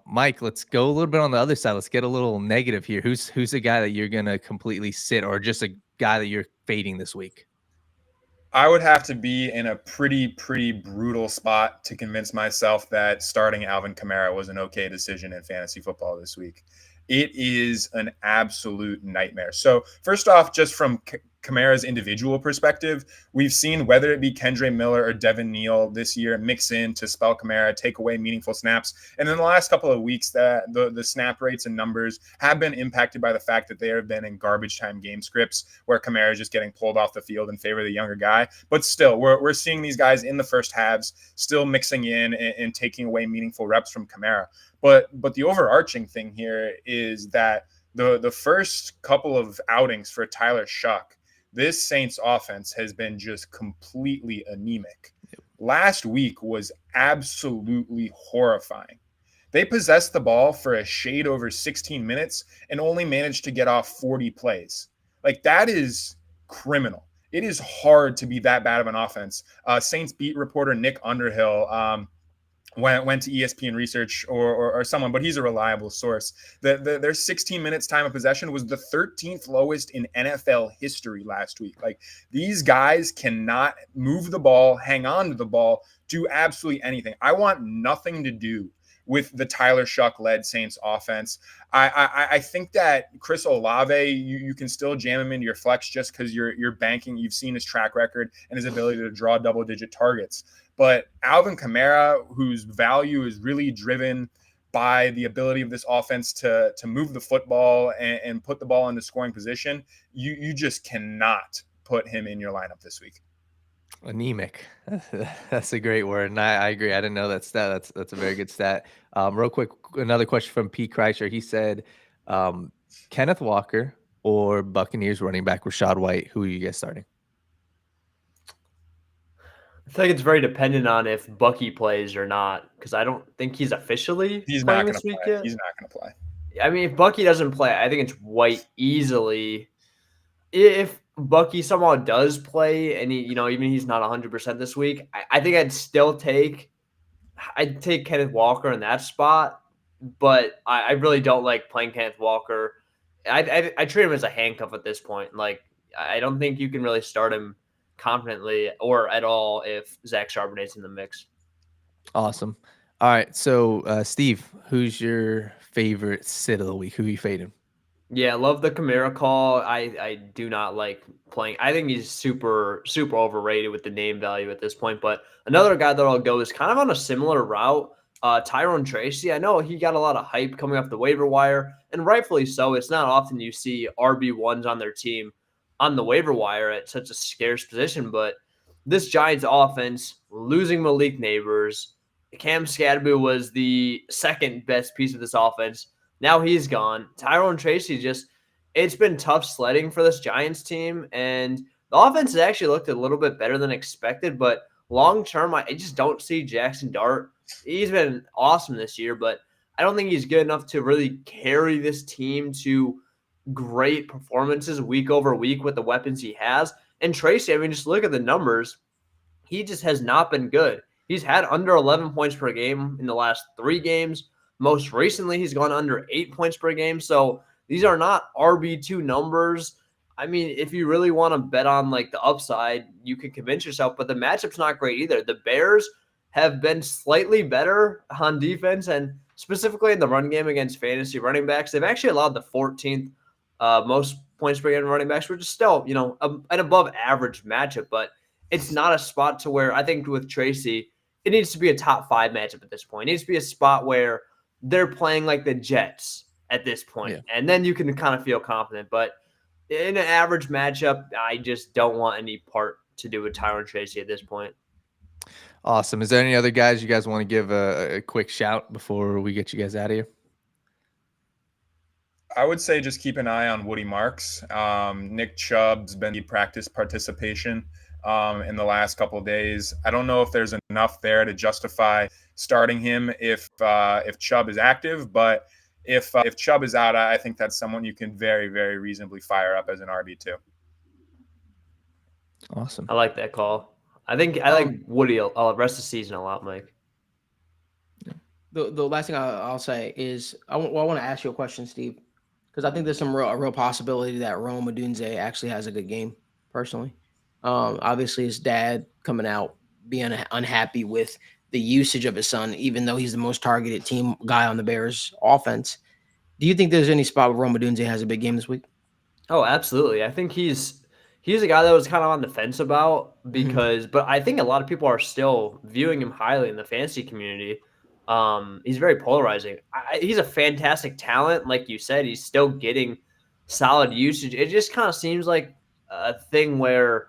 Mike, let's go a little bit on the other side. Let's get a little negative here. Who's the guy that you're going to completely sit, or just a guy that you're fading this week?
I would have to be in a pretty brutal spot to convince myself that starting Alvin Kamara was an okay decision in fantasy football this week. It is an absolute nightmare. So first off, just from Kamara's individual perspective, we've seen whether it be Kendre Miller or Devin Neal this year mix in to spell Kamara, take away meaningful snaps. And in the last couple of weeks, that the snap rates and numbers have been impacted by the fact that they have been in garbage time game scripts where Kamara is just getting pulled off the field in favor of the younger guy. But still, we're seeing these guys in the first halves still mixing in and taking away meaningful reps from Kamara. But the overarching thing here is that the first couple of outings for Tyler Shuck, this Saints offense has been just completely anemic. Last week was absolutely horrifying. They possessed the ball for a shade over 16 minutes and only managed to get off 40 plays. Like, that is criminal. It is hard to be that bad of an offense. Saints beat reporter Nick Underhill went to ESPN Research or someone, but he's a reliable source. Their 16 minutes time of possession was the 13th lowest in NFL history last week. Like, these guys cannot move the ball, hang on to the ball, do absolutely anything. I want nothing to do with the Tyler Shuck-led Saints offense. I think that Chris Olave, you can still jam him into your flex just because you're banking. You've seen his track record and his ability to draw double-digit targets. But Alvin Kamara, whose value is really driven by the ability of this offense to move the football and put the ball into scoring position, you just cannot put him in your lineup this week.
Anemic. That's a great word. And I agree. I didn't know that stat. That's a very good stat. Real quick, another question from Pete Kreischer. He said, Kenneth Walker or Buccaneers running back Rachaad White, who are you guys starting?
I think it's very dependent on if Bucky plays or not, because I don't think he's officially playing this week yet.
He's not going to play.
I mean, if Bucky doesn't play, I think it's White easily. If Bucky somehow does play, and even he's not 100% this week, I think I'd take Kenneth Walker in that spot, but I really don't like playing Kenneth Walker. I treat him as a handcuff at this point. Like, I don't think you can really start him confidently or at all if Zach Charbonnet's in the mix.
Awesome. All right. So, Steve, who's your favorite sit of the week? Who are you fading?
Yeah, love the Kamara call. I do not like playing. I think he's super, super overrated with the name value at this point. But another guy that I'll go is kind of on a similar route, Tyrone Tracy. I know he got a lot of hype coming off the waiver wire, and rightfully so. It's not often you see RB1s on their team on the waiver wire at such a scarce position. But this Giants offense, losing Malik Neighbors, Cam Skadbu was the second best piece of this offense. Now he's gone. Tyrone Tracy it's been tough sledding for this Giants team. And the offense has actually looked a little bit better than expected. But long-term, I just don't see Jackson Dart. He's been awesome this year, but I don't think he's good enough to really carry this team to great performances week over week with the weapons he has. And Tracy, I mean, just look at the numbers. He just has not been good. He's had under 11 points per game in the last 3 games. Most recently, he's gone under 8 points per game. So these are not RB2 numbers. I mean, if you really want to bet on like the upside, you can convince yourself, but the matchup's not great either. The Bears have been slightly better on defense, and specifically in the run game against fantasy running backs. They've actually allowed the 14th most points per game running backs, which is still, an above average matchup, but it's not a spot to where I think with Tracy, it needs to be a top 5 matchup at this point. It needs to be a spot where they're playing like the Jets at this point, and then you can kind of feel confident. But in an average matchup, I just don't want any part to do with Tyron Tracy at this point.
Awesome. Is there any other guys you guys want to give a quick shout before we get you guys out of here?
I would say just keep an eye on Woody Marks. Nick Chubb's been practice participation in the last couple of days. I don't know if there's enough there to justify starting him if Chubb is active, but if Chubb is out, I think that's someone you can very, very reasonably fire up as an RB2.
Awesome.
I like that call. I like Woody rest of the season a lot, Mike.
The last thing I'll say is I want to ask you a question, Steve, because I think there's some real possibility that 𝗦𝗡𝗢𝗓𝗧 actually has a good game. Personally, obviously his dad coming out being unhappy with the usage of his son, even though he's the most targeted team guy on the Bears offense. Do you think there's any spot where 𝗦𝗡𝗢𝗓𝗧 has a big game this week?
Oh, absolutely. I think he's a guy that was kind of on the fence about because, but I think a lot of people are still viewing him highly in the fantasy community. He's very polarizing. He's a fantastic talent. Like you said, he's still getting solid usage. It just kind of seems like a thing where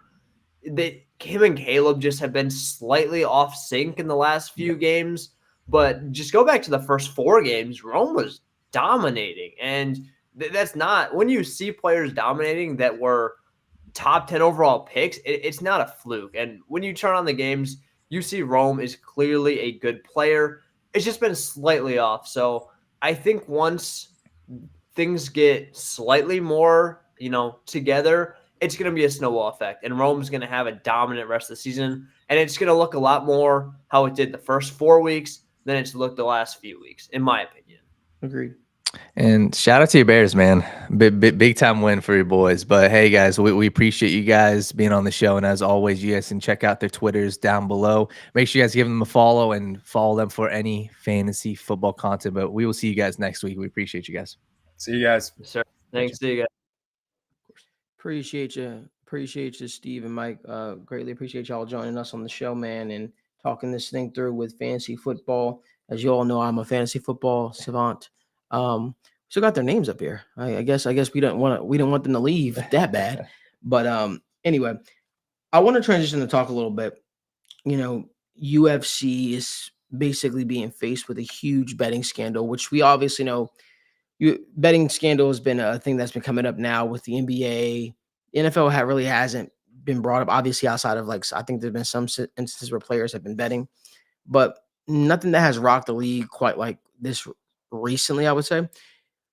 him and Caleb just have been slightly off sync in the last few games. But just go back to the first 4 games, Rome was dominating. And that's not – when you see players dominating that were top 10 overall picks, it's not a fluke. And when you turn on the games, you see Rome is clearly a good player. It's just been slightly off. So I think once things get slightly more, together, it's going to be a snowball effect. And Rome's going to have a dominant rest of the season. And it's going to look a lot more how it did the first 4 weeks than it's looked the last few weeks, in my opinion.
Agreed.
And shout out to your Bears, man. Big time win for your boys. But hey, guys, we appreciate you guys being on the show. And as always, you guys can check out their Twitters down below. Make sure you guys give them a follow and follow them for any fantasy football content. But we will see you guys next week. We appreciate you guys.
See you guys.
Yes, sir. Thanks. See you guys.
Appreciate you, Steve and Mike. Greatly appreciate y'all joining us on the show, man, and talking this thing through with fantasy football. As you all know, I'm a fantasy football savant. Still got their names up here. I guess we didn't want them to leave that bad. But anyway, I want to transition to talk a little bit. UFC is basically being faced with a huge betting scandal, which we obviously know. Betting scandal has been a thing that's been coming up now with the NBA. The NFL really hasn't been brought up, obviously, outside of I think there's been some instances where players have been betting, but nothing that has rocked the league quite like this recently, I would say.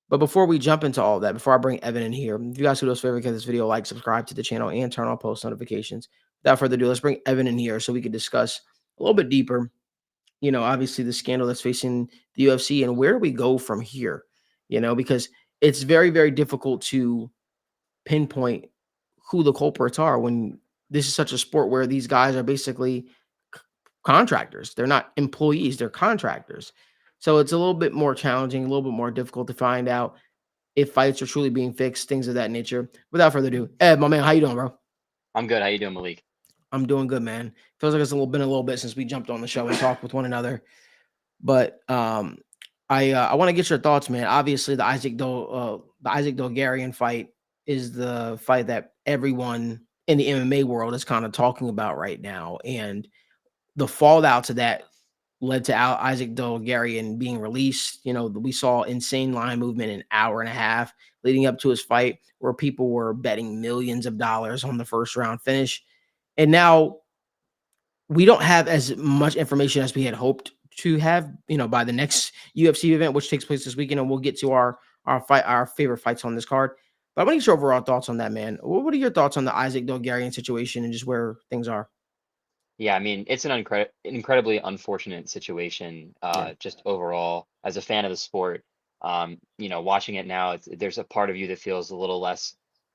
But before we jump into all that, before I bring Evan in here, if you guys do us a favor, give this video a like, subscribe to the channel, and turn on post notifications. Without further ado, let's bring Evan in here so we can discuss a little bit deeper, obviously the scandal that's facing the UFC and where do we go from here, because it's very, very difficult to pinpoint who the culprits are when this is such a sport where these guys are basically contractors. They're not employees, they're contractors. So it's a little bit more challenging, a little bit more difficult to find out if fights are truly being fixed, things of that nature. Without further ado, Ed, my man, how you doing, bro?
I'm good. How you doing, Malik?
I'm doing good, man. Feels like it's been a little bit since we jumped on the show and talked with one another. But I want to get your thoughts, man. Obviously, the 𝗦𝗘𝗢𝗟𝗔𝗖𝗍 fight is the fight that everyone in the MMA world is kind of talking about right now, and the fallout to that led to 𝗦𝗘𝗢𝗟𝗍𝗂 being released. We saw insane line movement in an hour and a half leading up to his fight, where people were betting millions of dollars on the first round finish, and now we don't have as much information as we had hoped to have, by the next UFC event, which takes place this weekend, and we'll get to our favorite fights on this card. But I want to get your overall thoughts on that, man. What are your thoughts on the 𝗦𝗘𝗢𝗟𝗍𝗂 situation and just where things are?
Yeah, I mean, it's an incredibly unfortunate situation, just overall. As a fan of the sport, watching it now, there's a part of you that feels a little less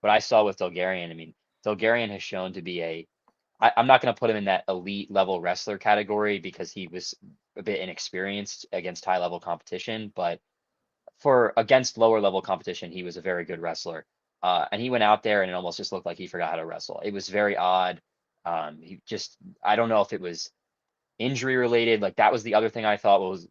what I saw with 𝗏𝗏𝗟𝗓, I mean, 𝗏𝗏𝗟𝗓 has shown to be I'm not going to put him in that elite level wrestler category because he was a bit inexperienced against high level competition, but for against lower level competition, he was a very good wrestler. And he went out there and it almost just looked like he forgot how to wrestle. It was very odd. I don't know if it was injury related. Like that was the other thing I thought was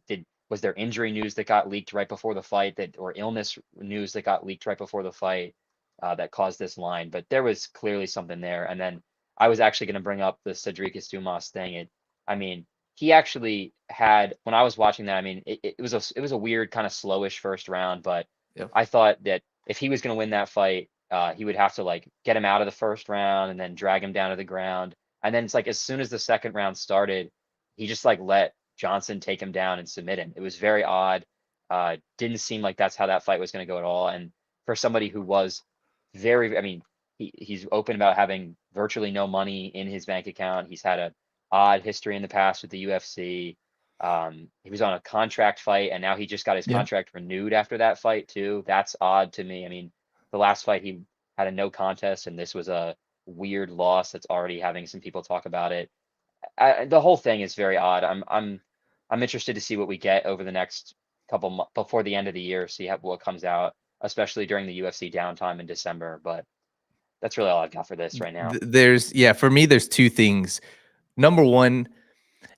there injury news that got leaked right before the fight or illness news that got leaked right before the fight that caused this line, but there was clearly something there. And then I was actually going to bring up the 𝗬𝗏𝗏𝗏 thing. I mean, he actually had, when I was watching that, I mean, it was a weird kind of slowish first round, but
Yep.
I thought that if he was going to win that fight, he would have to like get him out of the first round and then drag him down to the ground. And then it's like as soon as the second round started, he just like let Johnson take him down and submit him. It was very odd. Didn't seem like that's how that fight was going to go at all. And for somebody who was I mean, he's open about having virtually no money in his bank account. He's had a odd history in the past with the UFC. He was on a contract fight and now he just got his
Yeah.
contract renewed after that fight too. That's odd to me. I mean, the last fight he had a no contest and this was a weird loss that's already having some people talk about it. The whole thing is very odd. I'm interested to see what we get over the next couple months before the end of the year, see what comes out, especially during the UFC downtime in December. But that's really all I've got for this right now.
For me, there's two things. Number one,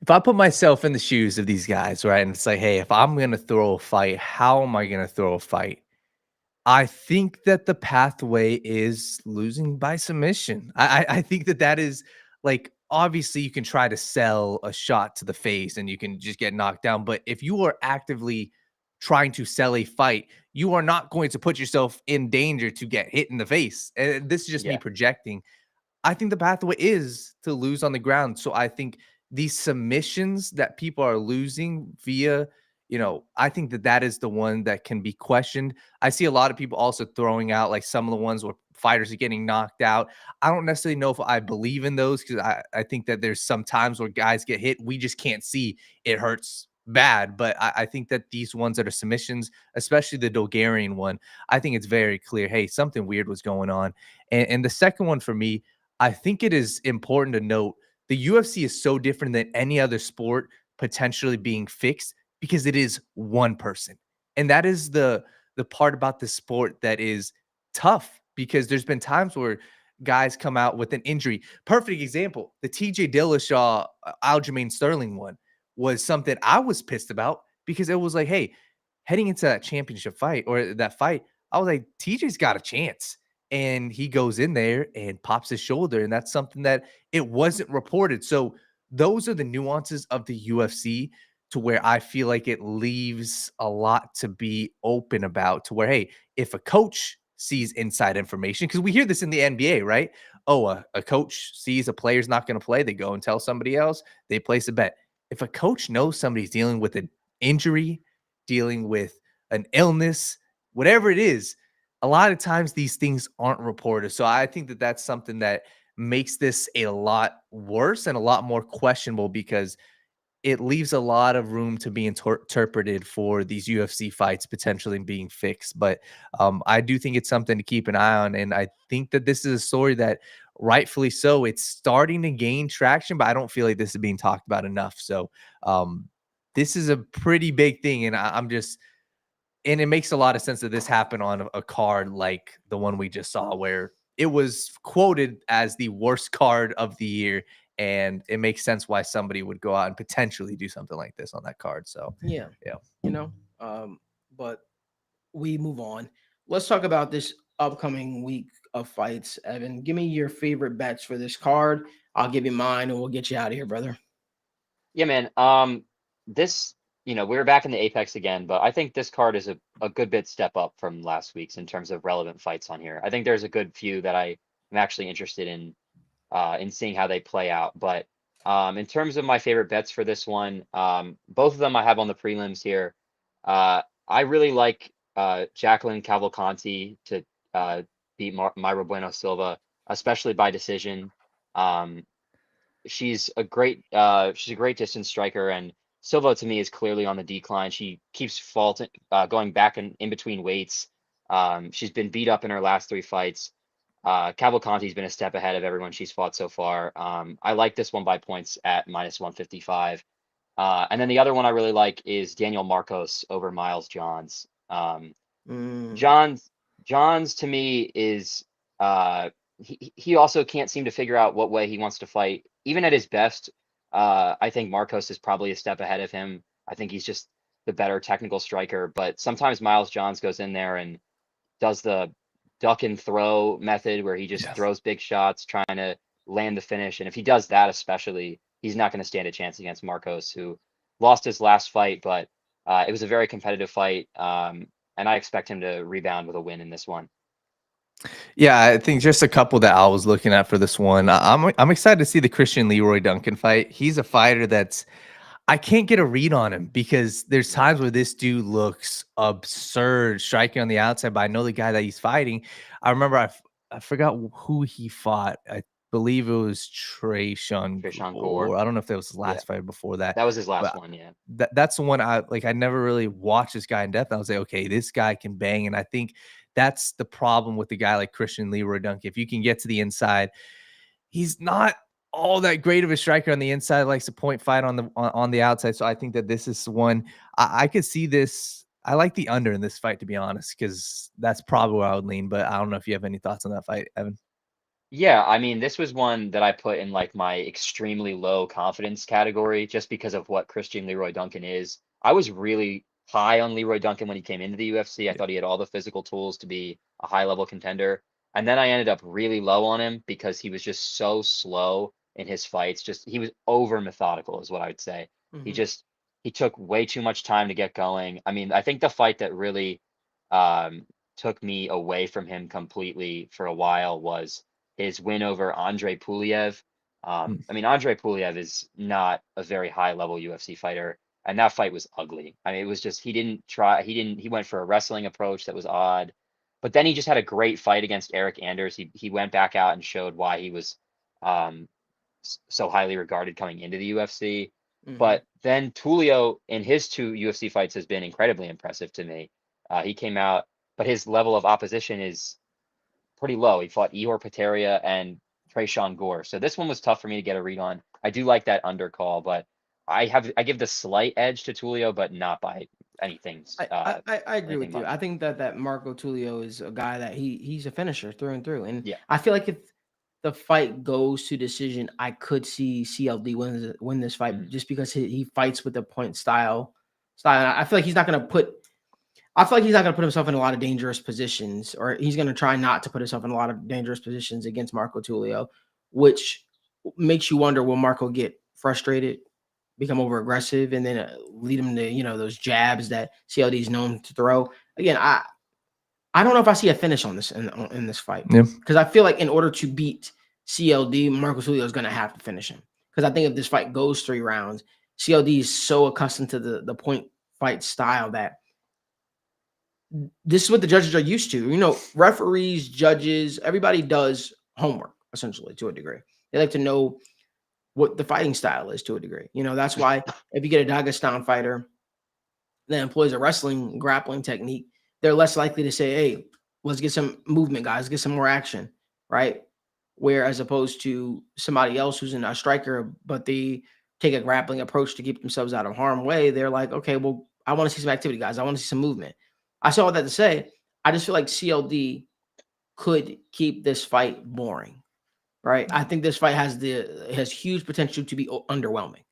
if I put myself in the shoes of these guys, right, and it's like, hey, if I'm going to throw a fight, how am I going to throw a fight? I think that the pathway is losing by submission. I think that is like, obviously you can try to sell a shot to the face and you can just get knocked down. But if you are actively trying to sell a fight, you are not going to put yourself in danger to get hit in the face. And this is just me
Yeah.
projecting. I think the pathway is to lose on the ground. So I think these submissions that people are losing via, I think that is the one that can be questioned. I see a lot of people also throwing out like some of the ones where fighters are getting knocked out. I don't necessarily know if I believe in those because I think that there's some times where guys get hit. We just can't see it hurts bad. But I think that these ones that are submissions, especially the 𝗏𝗏𝗟𝗓 one, I think it's very clear, hey, something weird was going on. And the second one for me, I think it is important to note the UFC is so different than any other sport potentially being fixed because it is one person. And that is the part about the sport that is tough because there's been times where guys come out with an injury. Perfect example, the TJ Dillashaw Aljamain Sterling one was something I was pissed about because it was like, hey, heading into that championship fight or that fight, I was like, TJ's got a chance. And he goes in there and pops his shoulder. And that's something that it wasn't reported. So those are the nuances of the UFC to where I feel like it leaves a lot to be open about to where, hey, if a coach sees inside information, because we hear this in the NBA, right? Oh, a coach sees a player's not going to play. They go and tell somebody else. They place a bet. If a coach knows somebody's dealing with an injury, dealing with an illness, whatever it is, a lot of times these things aren't reported. So I think that that's something that makes this a lot worse and a lot more questionable because it leaves a lot of room to be interpreted for these UFC fights potentially being fixed. But I do think it's something to keep an eye on. And I think that this is a story that rightfully so, it's starting to gain traction, but I don't feel like this is being talked about enough. So this is a pretty big thing. And and it makes a lot of sense that this happened on a card like the one we just saw where it was quoted as the worst card of the year. And it makes sense why somebody would go out and potentially do something like this on that card. So,
Yeah.
yeah.
But we move on. Let's talk about this upcoming week of fights. Evan, give me your favorite bets for this card. I'll give you mine and we'll get you out of here, brother.
Yeah, man. This, we're back in the Apex again, but I think this card is a good bit step up from last week's in terms of relevant fights on here. I think there's a good few that I am actually interested in seeing how they play out. But in terms of my favorite bets for this one, both of them I have on the prelims here. I really like Jacqueline Cavalcanti to beat Mayra Bueno Silva, especially by decision. She's a great distance striker, and Silva to me is clearly on the decline. She keeps going back in between weights. She's been beat up in her last 3 fights. Cavalcante's been a step ahead of everyone she's fought so far. I like this one by points at -155. And then the other one I really like is Daniel Marcos over Miles Johns.
Mm,
Johns to me is he also can't seem to figure out what way he wants to fight. Even at his best, I think Marcos is probably a step ahead of him. I think he's just the better technical striker. But sometimes Miles Johns goes in there and does the duck and throw method where he just
Yes.
throws big shots trying to land the finish. And if he does that, especially, he's not going to stand a chance against Marcos, who lost his last fight, but it was a very competitive fight. And I expect him to rebound with a win in this one.
Yeah, I think just a couple that I was looking at for this one. I'm excited to see the Christian Leroy Duncan fight. He's a fighter that's I can't get a read on him because there's times where this dude looks absurd striking on the outside, but I know the guy that he's fighting. I remember I forgot who he fought. I believe it was
Trishan
𝗬𝗓
Gore.
Gore. I don't know if that was his
Yeah.
last fight before that.
That was his last
But
one, yeah.
that's the one I like. I never really watched this guy in depth. I was like, okay, this guy can bang, and I think that's the problem with the guy like Christian Leroy Duncan. If you can get to the inside, he's not all that great of a striker on the inside, likes to point fight on the outside. So I think that this is one I could see this. I like the under in this fight, to be honest, because that's probably where I would lean. But I don't know if you have any thoughts on that fight, Evan.
Yeah, I mean, this was one that I put in like my extremely low confidence category just because of what Christian Leroy Duncan is. I was really high on Leroy Duncan when he came into the UFC. I
Yeah.
thought he had all the physical tools to be a high level contender. And then I ended up really low on him because he was just so slow in his fights. Just he was over methodical, is what I would say. He
mhm.
just he took way too much time to get going. I mean, I think the fight that really um, took me away from him completely for a while was his win over Andre Puliev.
Mm.
I mean, Andre Puliev is not a very high level UFC fighter, and that fight was ugly. I mean, it was just he went for a wrestling approach that was odd, but then he just had a great fight against Eric Anders. He went back out and showed why he was um, so highly regarded coming into the UFC.
Mhm.
But then Tulio in his two UFC fights has been incredibly impressive to me. He came out, but his level of opposition is pretty low. He fought 𝗬𝗓𝗏 and Trishan Gore. So this one was tough for me to get a read on. I do like that under call, but I give the slight edge to Tulio, but not by anything
I agree
anything
with you. I
much.
think that Marco Tulio is a guy that he's a finisher through and through, and
Yeah.
I feel like if the fight goes to decision, I could see CLD win this fight
Mhm.
just because he fights with the point style. I feel like he's not going to put. I feel like he's not going to put himself in a lot of dangerous positions, or he's going to try not to put himself in a lot of dangerous positions against Marco Tulio, which makes you wonder, will Marco get frustrated, become over aggressive, and then lead him to those jabs that CLD is known to throw. Again, I don't know if I see a finish on this in this fight
Yeah.
because I feel like in order to beat CLD, Marco Tulio is going to have to finish him. Because I think if this fight goes 3 rounds, CLD is so accustomed to the point fight style that this is what the judges are used to. Referees, judges, everybody does homework essentially to a degree. They like to know what the fighting style is to a degree. That's why if you get a Dagestan fighter that employs a wrestling grappling technique, they're less likely to say, "Hey, let's get some movement, guys, get some more action," right? Where as opposed to somebody else who's in a striker, but they take a grappling approach to keep themselves out of harm's way, they're like, "Okay, well, I want to see some activity, guys. I want to see some movement." I saw all that to say, I just feel like CLD could keep this fight boring, right? I think this fight has huge potential to be underwhelming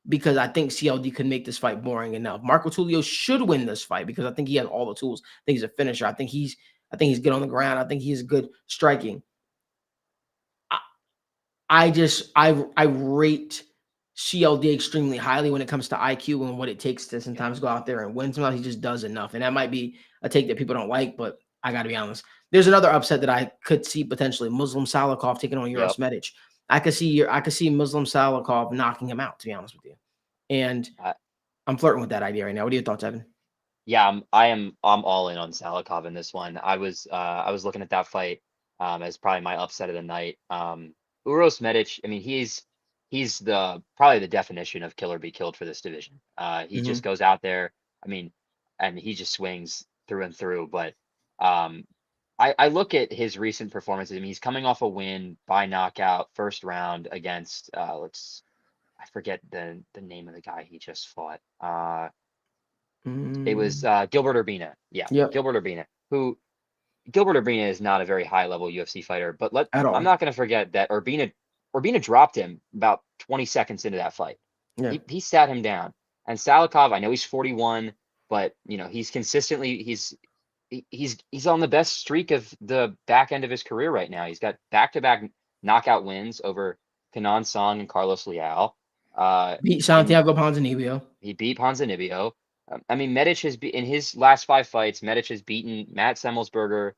because I think CLD could make this fight boring enough. Marco Tulio should win this fight because I think he has all the tools. I think he's a finisher. I think he's good on the ground. I think he's good striking. I, I rate CLD extremely highly when it comes to IQ and what it takes to sometimes go out there and win. Sometimes he just does enough. And that might be a take that people don't like, but I got to be honest. There's another upset that I could see potentially Muslim Salikov taking on
Yep.
Uriah I could see Muslim Salikov knocking him out, to be honest with you. And
I,
I'm flirting with that idea right now. What are your thoughts, Evan?
yeah, I'm all in on Salikov in this one. I was looking at that fight as probably my upset of the night. Uros Medic, I mean, he's the probably the definition of killer be killed for this division. He just
Mhm.
goes out there, I mean, and he just swings through and through. But um, I look at his recent performances. I mean, he's coming off a win by knockout first round against I forget the name of the guy he just fought. It was Gilbert Urbina. Yeah,
Yep.
Gilbert Urbina. Gilbert Urbina is not a very high level UFC fighter, but
At all.
I'm not going to forget that Urbina dropped him about 20 seconds into that fight.
Yeah.
He sat him down. And Salikov, I know he's 41, but he's consistently he's on the best streak of the back end of his career right now. He's got back-to-back knockout wins over Kenan Song and Carlos Leal.
Beat Santiago Ponzinibbio.
He beat Ponzinibbio. I mean, Medic has in his last 5 fights, Medic has beaten Matt Semmelsberger,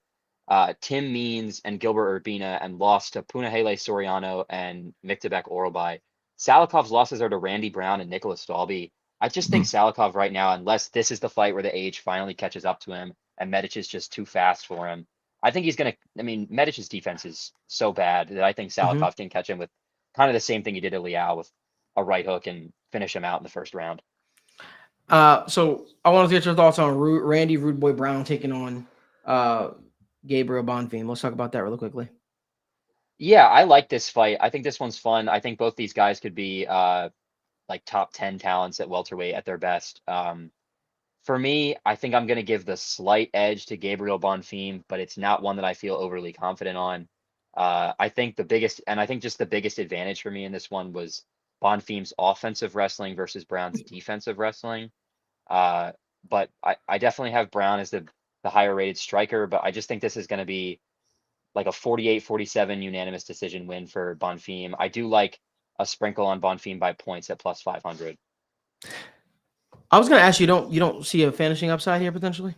Tim Means, and Gilbert Urbina, and lost to Punahele Soriano and 𝗦𝗡𝗥𝗎𝗪. Salikov's losses are to Randy Brown and Nicholas Dalby. I just think Salikov right now, unless this is the fight where the age finally catches up to him and Medic is just too fast for him, I think he's gonna. I mean, Medic's defense is so bad that I think Salikov can catch him with kind of the same thing he did to Leal with a right hook and finish him out in the first round.
So I want to get your thoughts on Randy Rude Boy Brown taking on Gabriel Bonfim. Let's talk about that really quickly.
Yeah, I like this fight. I think this one's fun. I think both these guys could be like top 10 talents at welterweight at their best. For me, I think I'm going to give the slight edge to Gabriel Bonfim, but it's not one that I feel overly confident on. I think the biggest advantage for me in this one was Bonfim's offensive wrestling versus Brown's defensive wrestling. But I definitely have Brown as the higher rated striker, but I just think this is going to be like a 48-47 unanimous decision win for Bonfim. I do like a sprinkle on Bonfim by points at plus 500.
I was going to ask you, you don't see a finishing upside here potentially?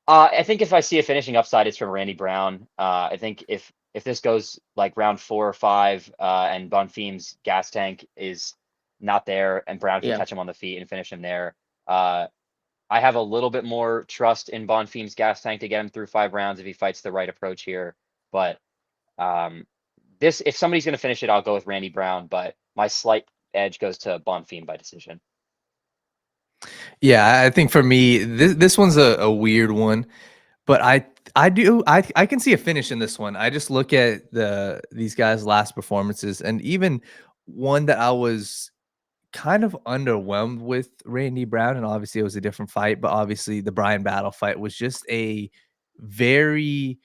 I think if I see a finishing upside, it's from Randy Brown. I think if this goes like round 4 or 5, and Bonfim's gas tank is not there and Brown can catch him on the feet and finish him there, I have a little bit more trust in Bonfim's gas tank to get him through 5 rounds if he fights the right approach here. But if somebody's going to finish it, I'll go with Randy Brown. But my slight edge goes to Bonfim by decision.
Yeah, I think for me, this one's a weird one, but I can see a finish in this one. I just look at these guys' last performances, and even one that I was kind of underwhelmed with Randy Brown, and obviously it was a different fight, but obviously the Bryan Battle fight was just a very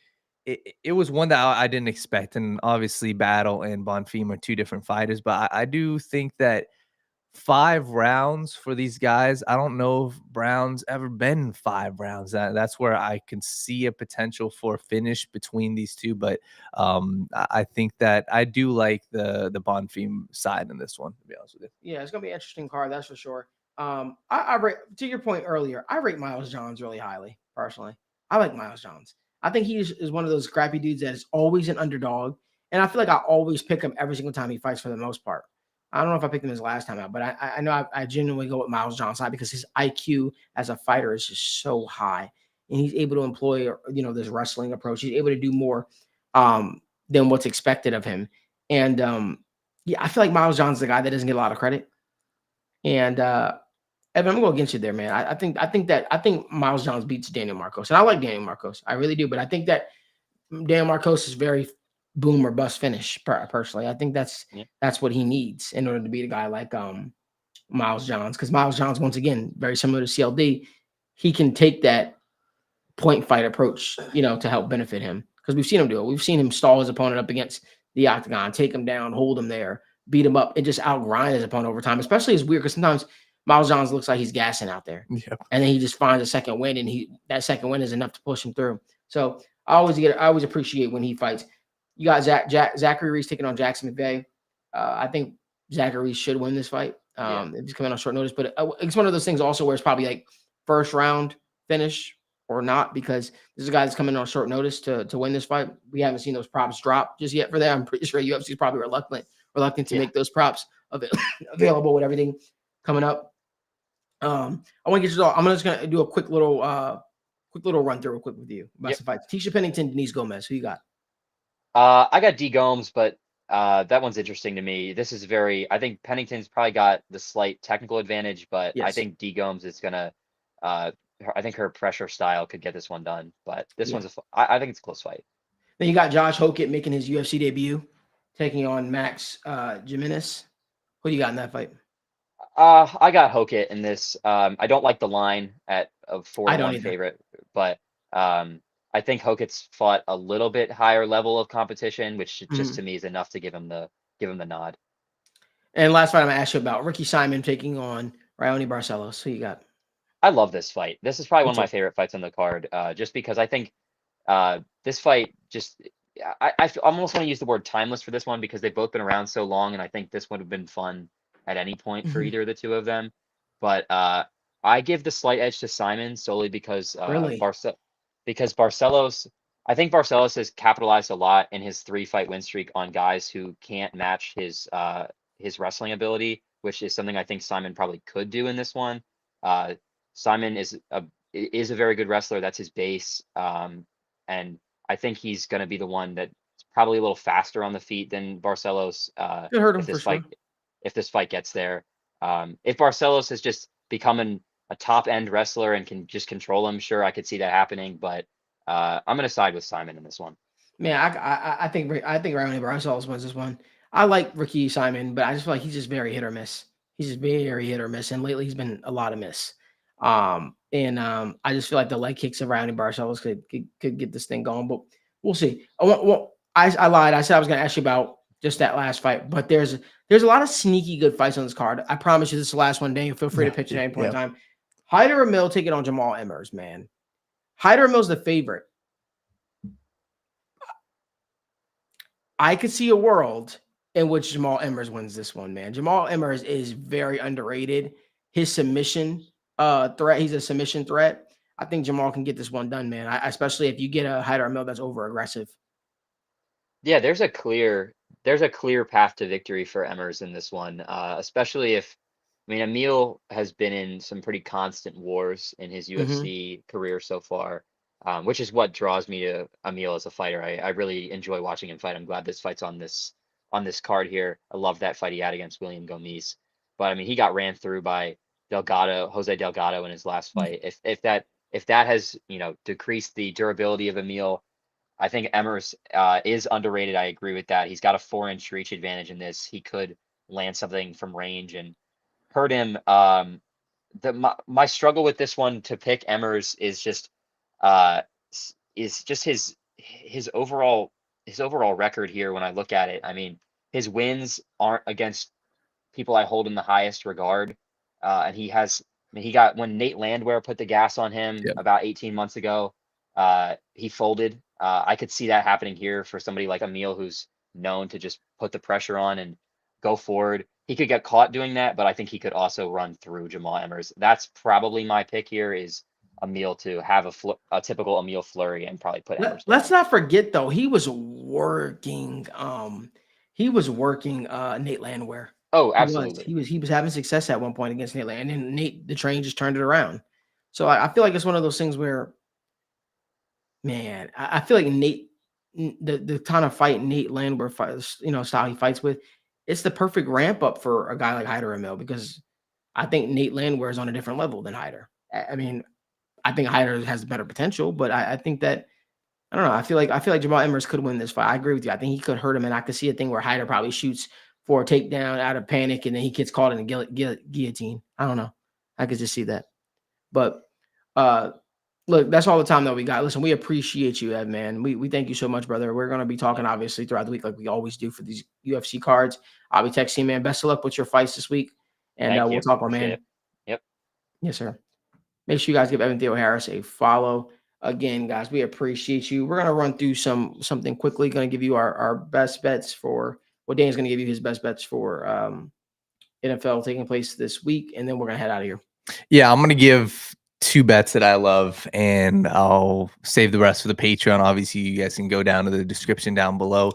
it was one that I didn't expect, and obviously Battle and Bonfim are 2 different fighters, but I do think that 5 rounds for these guys, I don't know if Brown's ever been 5 rounds. That's where I can see a potential for a finish between these 2. But I think that I do like the Bonfim side in this one, to be honest with you.
Yeah, it's gonna be an interesting card, that's for sure. I rate, to your point earlier, I rate Miles Johns really highly, personally. I like Miles Johns. I think he is one of those scrappy dudes that is always an underdog. And I feel like I always pick him every single time he fights for the most part. I don't know if I picked him his last time out, but I know I genuinely go with Miles Johns because his IQ as a fighter is just so high, and he's able to employ this wrestling approach. He's able to do more than what's expected of him. And yeah, I feel like Miles Johns is the guy that doesn't get a lot of credit. And Evan, I'm going against you there, man. I think Miles Johns beats Daniel Marcos, and I like Daniel Marcos, I really do. But I think that Daniel Marcos is very boom or bust finish. Personally, I think that's what he needs in order to beat a guy like Miles Johns, because Miles Johns, once again, very similar to CLD, he can take that point fight approach, to help benefit him, because we've seen him do it. We've seen him stall his opponent up against the octagon, take him down, hold him there, beat him up, and just outgrind his opponent over time. Especially it's weird because sometimes Miles Johns looks like he's gassing out there, and then he just finds a second win, and that second win is enough to push him through. So I always appreciate when he fights. You got Zachary Reese taking on Jackson McVeigh. I think Zachary Reese should win this fight. If he's coming on short notice, but it's one of those things also where it's probably like first round finish or not, because this is a guy that's coming on short notice to win this fight. We haven't seen those props drop just yet for that. I'm pretty sure UFC is probably reluctant to make those props available with everything coming up. I want to get you all. I'm just gonna do a quick little run through real quick with you about some fights. Tisha Pennington, Denise Gomez. Who you got?
I got D Gomes, but that one's interesting to me. This is I think Pennington's probably got the slight technical advantage, but I think D Gomes is gonna I think her pressure style could get this one done. But this
Yeah.
one's I think it's a close fight.
Then you got Josh Hokett making his UFC debut, taking on Max Jimenez. Who do you got in that fight?
I got Hokett in this. I don't like the line at a 4
I
to
don't
1
either.
favorite, but I think Hokett's fought a little bit higher level of competition, which just to me is enough to give him the nod.
And last fight I'm gonna ask you about Ricky Simon taking on Raoni Barcelos. Who you got?
I love this fight. This is probably
Me
one of my
too.
favorite fights on the card, just because I think this fight just I almost want to use the word timeless for this one because they've both been around so long, and I think this would have been fun at any point for
Mhm.
either of the two of them. But I give the slight edge to Simon solely because
Really?
Barcelos. I think Barcelos has capitalized a lot in his 3-fight win streak on guys who can't match his wrestling ability, which is something I think Simon probably could do in this one. Simon is a very good wrestler. That's his base. And I think he's going to be the one that's probably a little faster on the feet than Barcelos.
Could hurt him
If
for
this
sure.
fight, if this fight gets there, if Barcelos has just becoming a top end wrestler and can just control him, sure, I could see that happening. But I'm going to side with Simon in this one.
Man, I think Raoni Barcelos wins this one. I like Ricky Simon, but I just feel like he's just very hit or miss. He's just very hit or miss, and lately he's been a lot of miss. I just feel like the leg kicks of Raoni Barcelos could get this thing going, but we'll see. I lied. I said I was going to ask you about just that last fight, but there's a lot of sneaky good fights on this card. I promise you, this is the last one. Daniel, feel free to pitch at any point in time. 𝗦𝗢𝗪 taking on Jamal Emmers, man. 𝗦𝗢𝗪's the favorite. I could see a world in which Jamal Emmers wins this one, man. Jamal Emmers is very underrated. His submission threat, he's a submission threat. I think Jamal can get this one done, man. Especially if you get a 𝗦𝗢𝗪 that's over aggressive.
Yeah, there's a clear path to victory for Emmers in this one, especially if Ēmil has been in some pretty constant wars in his UFC career so far, which is what draws me to Ēmil as a fighter. I really enjoy watching him fight. I'm glad this fight's on this card here. I love that fight he had against William Gomis, but he got ran through by Jose Delgado in his last fight. If that has decreased the durability of Ēmil, I think Emmers is underrated. I agree with that. He's got a 4-inch reach advantage in this. He could land something from range and hurt him. My struggle with this one to pick Emmers is just his overall record here. When I look at it, his wins aren't against people I hold in the highest regard, and he got when Nate Landwehr put the gas on him about 18 months ago. He folded. I could see that happening here for somebody like Ēmil, who's known to just put the pressure on and go forward. He could get caught doing that, but I think he could also run through Jamal Emmers. That's probably my pick here is Ēmil to have a typical Ēmil flurry and probably put Emmers.
Let's not forget though, he was working Nate Landwehr.
Oh, absolutely.
He was having success at one point against Nate Landwehr, and then the train just turned it around. So I feel like it's one of those things where, man, I feel like the kind of fight Nate Landwehr fights, style he fights with, it's the perfect ramp up for a guy like 𝗦𝗢𝗪 because I think Nate Landwehr is on a different level than 𝗦𝗢𝗪. I think 𝗦𝗢𝗪 has better potential, but I think that I don't know. I feel like Jamal Emmers could win this fight. I agree with you. I think he could hurt him, and I could see a thing where 𝗦𝗢𝗪 probably shoots for a takedown out of panic, and then he gets caught in a guillotine. I don't know. I could just see that. But look, that's all the time that we got. Listen, we appreciate you, Ed, man. We thank you so much, brother. We're going to be talking, obviously, throughout the week like we always do for these UFC cards. I'll be texting you, man. Best of luck with your fights this week. And we'll talk, man.
Yep.
Yes, sir. Make sure you guys give Evan Theo Harris a follow. Again, guys, we appreciate you. We're going to run through something quickly. Going to give you our best bets for – Dan's going to give you his best bets for NFL taking place this week, and then we're going to head out of here.
Yeah, I'm going to give – 2 bets that I love, and I'll save the rest for the Patreon. Obviously, you guys can go down to the description down below.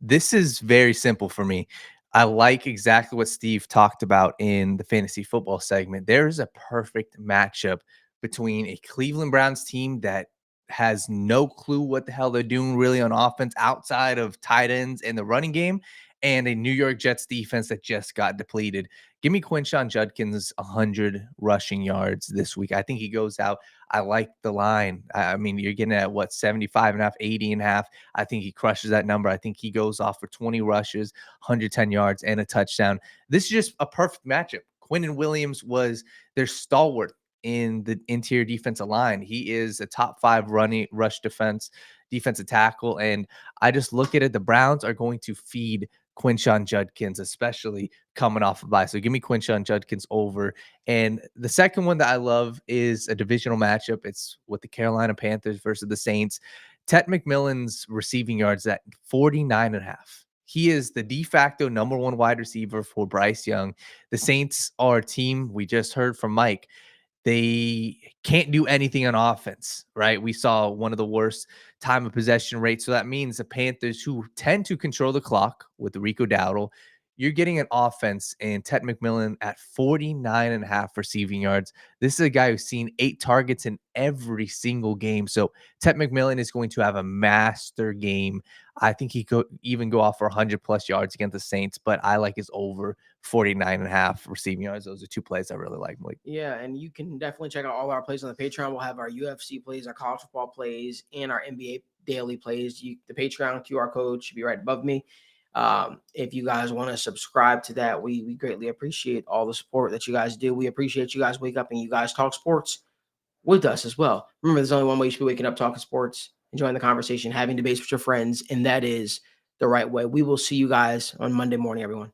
This is very simple for me. I like exactly what Steve talked about in the fantasy football segment. There's a perfect matchup between a Cleveland Browns team that has no clue what the hell they're doing really on offense outside of tight ends and the running game, and a New York Jets defense that just got depleted. Give me Quinshawn Judkins 100 rushing yards this week. I think he goes out. I like the line. I mean, you're getting at what, 75.5, 80.5. I think he crushes that number. I think he goes off for 20 rushes, 110 yards, and a touchdown. This is just a perfect matchup. Quinnen Williams was their stalwart in the interior defensive line. He is a top 5 rush defensive tackle. And I just look at it. The Browns are going to feed Quinshawn Judkins, especially coming off a bye. So give me Quinshawn Judkins over. And the second one that I love is a divisional matchup. It's with the Carolina Panthers versus the Saints. Ted McMillan's receiving yards at 49.5. He is the de facto number 1 wide receiver for Bryce Young. The Saints are a team, we just heard from Mike, they can't do anything on offense, right? We saw one of the worst time of possession rates. So that means the Panthers, who tend to control the clock with Rico Dowdle, you're getting an offense and Ted McMillan at 49.5 receiving yards. This is a guy who's seen 8 targets in every single game. So Ted McMillan is going to have a master game. I think he could even go off for 100+ yards against the Saints, but I like his over 49.5 receiving yards. Those are 2 plays I really like, Malik.
Yeah, and you can definitely check out all our plays on the Patreon. We'll have our UFC plays, our college football plays, and our NBA daily plays. The Patreon QR code should be right above me. If you guys want to subscribe to that, we greatly appreciate all the support that you guys do. We appreciate you guys wake up and you guys talk sports with us as well. Remember, there's only one way you should be waking up talking sports, enjoying the conversation, having debates with your friends, and that is the right way. We will see you guys on Monday morning, everyone.